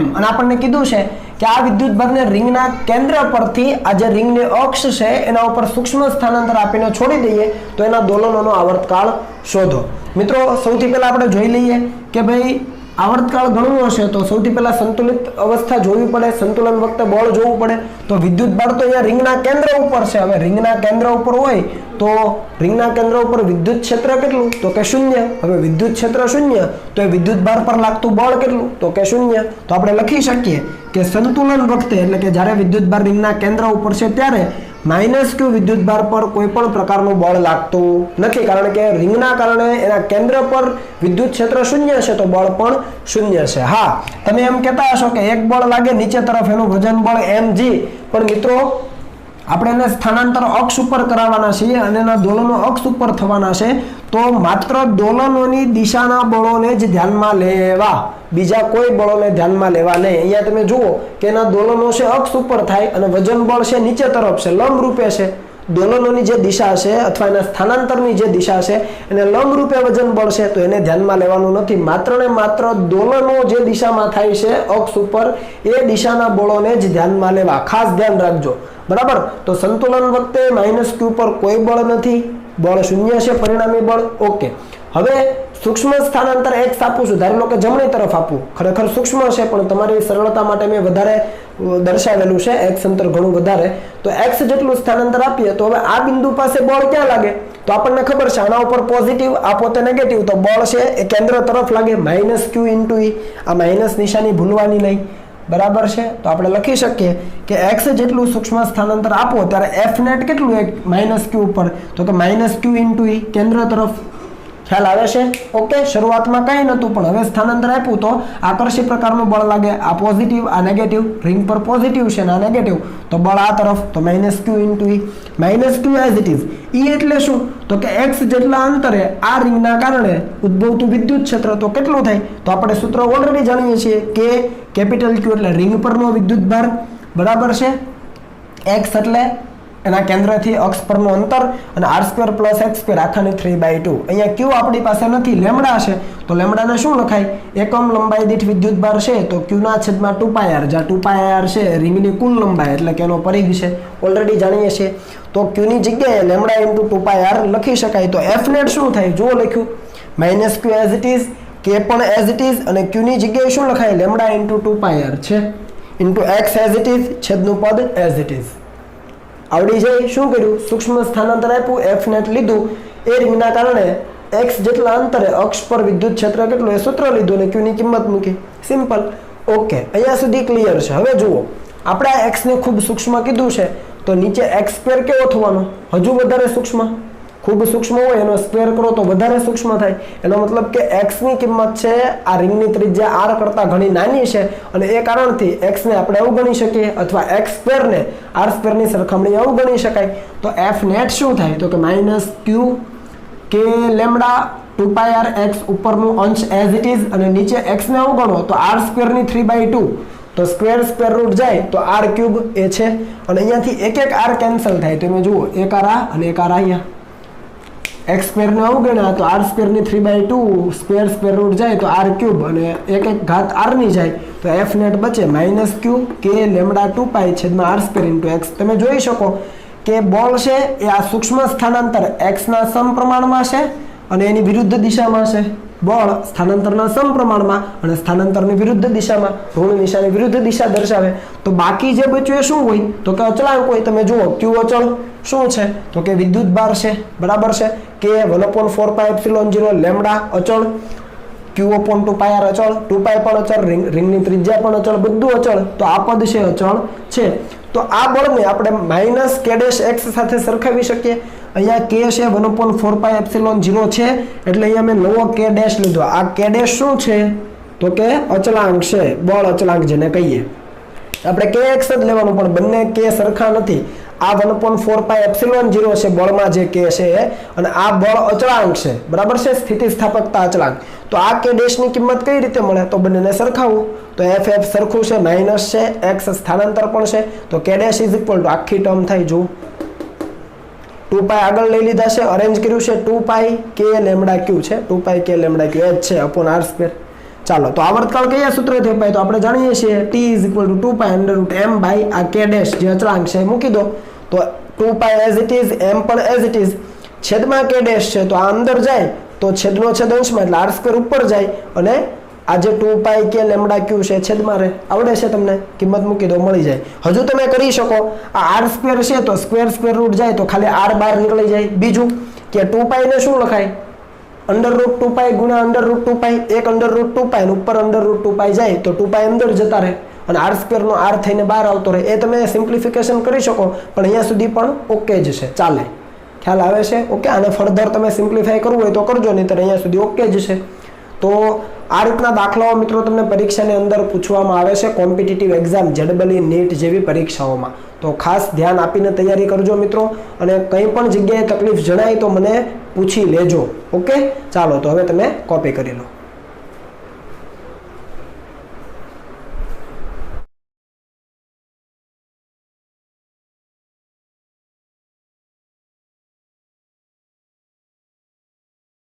m. અને આપણને કીધું છે કે આ વિદ્યુતભારને રિંગના કેન્દ્ર પરથી આ જે રિંગની અક્ષ છે એના ઉપર સૂક્ષ્મ સ્થાનાંતર આપીને છોડી દઈએ તો એના દોલનોનો આવર્તકાળ શોધો. મિત્રો સૌથી પહેલા આપણે જોઈ લઈએ કે ભાઈ આવર્તકાળ ગણવું હશે તો સૌથી પહેલા સંતુલિત અવસ્થા જોવી પડે, સંતુલન વખતે બળ જોવું પડે. તો વિદ્યુતભાર તો અહીંયા રિંગના કેન્દ્ર ઉપર છે. હવે રિંગના કેન્દ્ર ઉપર હોય તો રિંગના કેન્દ્ર ઉપર વિદ્યુત ક્ષેત્ર કેટલું? તો કે 0. હવે વિદ્યુત ક્ષેત્ર 0 તો એ વિદ્યુતભાર પર લાગતું બળ કેટલું? તો કે 0. તો આપણે લખી શકીએ કે સંતુલન વખતે એટલે કે જ્યારે વિદ્યુતભાર રિંગના કેન્દ્ર ઉપર છે ત્યારે -q વિદ્યુતભાર પર કોઈ પણ પ્રકારનું બળ લાગતું નથી, કારણ કે રિંગના કારણે એના કેન્દ્ર પર વિદ્યુત ક્ષેત્ર 0 છે તો બળ પણ 0 છે. હા, તમે એમ કહેતા હશો કે એક બળ લાગે નીચે તરફ, એનું વજન બળ mg, પણ મિત્રો આપણે એને સ્થાનાંતર અક્ષ ઉપર કરાવવાના છીએ અને એના દોલનો અક્ષ ઉપર થવાના છે, તો માત્ર દોલનોની દિશાના બળોને જ ધ્યાનમાં લેવા, બીજા કોઈ બળોને ધ્યાનમાં લેવા નહીં. અહીંયા તમે જુઓ કે એના દોલનો છે અક્ષ ઉપર થાય અને વજન બળ છે નીચે તરફ છે, લંબ રૂપે છે. દોલનોની જે દિશા છે અથવા એના સ્થાનાંતરની જે દિશા છે એને લંબ રૂપે વજન બળ છે, તો એને ધ્યાનમાં લેવાનું નથી. માત્ર ને માત્ર દોલનો જે દિશામાં થાય છે અક્ષ ઉપર એ દિશાના બળોને જ ધ્યાનમાં લેવા. ખાસ ધ્યાન રાખજો. બરાબર? તો સંતુલન વખતે -q પર કોઈ બળ નથી, બળ 0 છે પરિણામી બળ. ઓકે. હવે સૂક્ષ્મ સ્થાનાંતર x આપું છું, ધારી લો કે જમણી તરફ આપું, ખરેખર સૂક્ષ્મ છે પણ તમારી સરળતા માટે મેં વધારે દર્શાવેલું છે, x અંતર ઘણું વધારે, તો x જેટલું સ્થાનાંતર આપીએ તો હવે આ બિંદુ પાસે બળ ક્યાં લાગે, તો આપણને ખબર છે આના ઉપર પોઝિટિવ, આ પોતે નેગેટિવ, તો બળ છે એ કેન્દ્ર તરફ લાગે, -q × e, આ માઇનસ નિશાની ભૂલવાની નહીં, બરાબર છે. તો આપણે લખી શકીએ કે x જેટલું સૂક્ષ્મ સ્થાનાંતર આપો ત્યારે f નેટ કેટલું -q ઉપર, તો કે -q × e કેન્દ્ર તરફ. ખ્યાલ આવે છે? ઓકે, શરૂઆતમાં કંઈ નહોતું પણ હવે સ્થાનાંતર આપ્યું તો આકર્ષી પ્રકારનું બળ લાગે, આ પોઝિટિવ આ નેગેટિવ, રિંગ પર પોઝિટિવ છે ને આ નેગેટિવ, તો બળ આ તરફ, તો -q × e, -q as it is. e એટલે શું, તો કે x જેટલા અંતરે આ રિંગના કારણે ઉદ્ભવતું વિદ્યુત ક્ષેત્ર તો કેટલું થાય, તો આપણે સૂત્ર ઓલરેડી જાણીએ છીએ કે કેપિટલ Q એટલે રિંગ પરનો વિદ્યુત ભાર, બરાબર છે, x એટલે એના કેન્દ્રથી અક્ષ પરનું અંતર, અને r² + x² આખાની 3/2. અહીંયા q આપણી પાસે નથી, લેમ્ડા છે, તો લેમ્ડાને શું લખાય, એકમ લંબાઈ દીઠ વિદ્યુત ભાર છે તો q/2πr, જ્યાં 2πr છે રિંગની કુલ લંબાઈ એટલે કે એનો પરિઘ છે, ઓલરેડી જાણીએ છીએ. તો q ની જગ્યાએ લેમ્ડા × 2πr લખી શકાય. તો f નેટ શું થાય, જુઓ લખ્યું -q as it is, k પણ એઝ ઇટ ઇઝ, અને q ની જગ્યાએ શું લખાય, લેમ્ડા × 2πr છે, × x એઝ ઇટ ઇઝ, છેદનું પદ એઝ ઇટ ઇઝ. આવડી જાય. શું કર્યું, સૂક્ષ્મ સ્થાનાંતર આપ્યું, f નેટ લીધું, એ રિંગના કારણે x જેટલા અંતરે અક્ષ પર વિદ્યુત ક્ષેત્ર કેટલું એ સૂત્ર લીધું અને q ની કિંમત મૂકી, સિમ્પલ. ઓકે, અહીંયા સુધી ક્લિયર છે. હવે જુઓ, આપણે આ x ને ખૂબ સૂક્ષ્મ કીધું છે, તો નીચે x² કેવો થવાનો, હજુ વધારે સૂક્ષ્મ, ખૂબ સૂક્ષ્મ હોય એનો સ્ક્વેર કરો તો વધારે સૂક્ષ્મ થાય, એનો મતલબ કે x ની કિંમત છે આ રિંગની ત્રિજ્યા r કરતાં ઘણી નાની છે, અને એ કારણથી x ને આપણે અવગણી શકીએ, અથવા x² ને r² ની સરખામણી અવગણી શકાય. તો f નેટ શું થાય, તો કે -q k lambda 2πr x ઉપરનું અંશ એઝ ઇટ ઇઝ, અને નીચે x ને અવગણો તો r² ની 3/2, તો સ્ક્વેર રૂટ જાય તો r³ એ છે, અને અહીંયાથી એક r કેન્સલ થાય, તો તમે જુઓ એક r આ અને એક r અહીંયા, x² ને અવગણ્યા તો r² ની 3/2, સ્ક્વેર રૂટ જાય તો r³ અને એક ઘાત r ની જાય, તો f નેટ બચે -q k લેમ્ડા 2π છેદમાં r² × x. તમે જોઈ શકો કે બળ છે એ આ સૂક્ષ્મ સ્થાનાંતર x ના સમપ્રમાણમાં છે અને એની વિરુદ્ધ દિશામાં છે, બળ સ્થાનાંતરના સમપ્રમાણમાં અને સ્થાનાંતરની વિરુદ્ધ દિશામાં, ઋણ નિશાની વિરુદ્ધ દિશા દર્શાવે. તો બાકી જે બચ્યું એ શું હોય, તો કે અચળાંક હોય. તમે જુઓ q અચળ શું છે, તો કે વિદ્યુત ભાર છે, બરાબર છે, કે 1/4πε0 લેમ્ડા અચળ, q/2πr અચળ, 2π પણ અચળ, રિંગની ત્રિજ્યા પણ અચળ, બધું અચળ, તો આ પદ છે અચળ છે. તો આ બળને આપણે -k' સાથે સરખાવી શકીએ. અહીંયા k છે 1/4πε0 છે, એટલે અહીંયા મેં નવો k' લીધો. આ k' શું છે, તો કે અચળાંક છે, બળ અચળાંક જેને કહીએ. આપણે kx જ લેવાનું, પણ બંને k સરખા નથી. આ 1/4πε0 છે બળમાં જે k છે, અને આ બળ અચળાંક છે, બરાબર છે, સ્થિતિસ્થાપકતા અચળાંક. તો આ k' ની કિંમત કઈ રીતે મળે, તો બંનેને સરખાવું, તો f સરખું છે, માઇનસ છે, x સ્થાનાંતર પણ છે, તો k' આખી ટર્મ થાય, જો 2π આગળ લઈ લીધા છે, અરેન્જ કર્યું છે, 2π k લેમ્ડા q છે, 2π k લેમ્ડા q એ જ છે અપોન r². ચાલો, તો આવર્તકાળ કયા સૂત્રથી અપાય, તો આપણે જાણીએ છીએ t = 2π √m આ k' જે અચળાંક છે મૂકી દો, તો 2π એઝ ઇટ ઇઝ, m પણ એઝ ઇટ ઇઝ, છેદમાં k' છે, તો આ અંદર જાય તો છેદનો છેદ અંશમાં એટલે r² ઉપર જાય, અને આ જે 2π k લેમ્ડા q છે છેદમાં રહે. આવડે છે તમને, કિંમત મૂકી દો, મળી જાય. હજુ તમે કરી શકો, આ r² છે તો સ્ક્વેર રૂટ જાય તો ખાલી r બહાર નીકળી જાય. બીજું કે 2π ને શું લખાય, √2π ગુણ્યા √2π, એક √2π અને ઉપર √2π જાય તો 2π અંદર જતા રહે, અને r² નો r થઈને બહાર આવતો રહે. એ તમે સિમ્પ્લિફિકેશન કરી શકો, પણ અહીંયા સુધી પણ ઓકે જ છે, ચાલે. ખ્યાલ આવે છે? ઓકે, આને ફર્ધર તમે સિમ્પ્લિફાય કરવું હોય તો કરજો, નહીં તો અહીંયા સુધી ઓકે જ છે. તો આ રીતના દાખલાઓ મિત્રો તમને પરીક્ષાની અંદર પૂછવામાં આવે છે, કોમ્પિટિટિવ એક્ઝામ, JEE, NEET જેવી પરીક્ષાઓમાં. તો ખાસ ધ્યાન આપીને તૈયારી કરજો મિત્રો, અને કંઈ પણ જગ્યાએ તકલીફ જણાય તો મને પૂછી લેજો. ઓકે, ચાલો, તો હવે તમે કોપી કરી લો.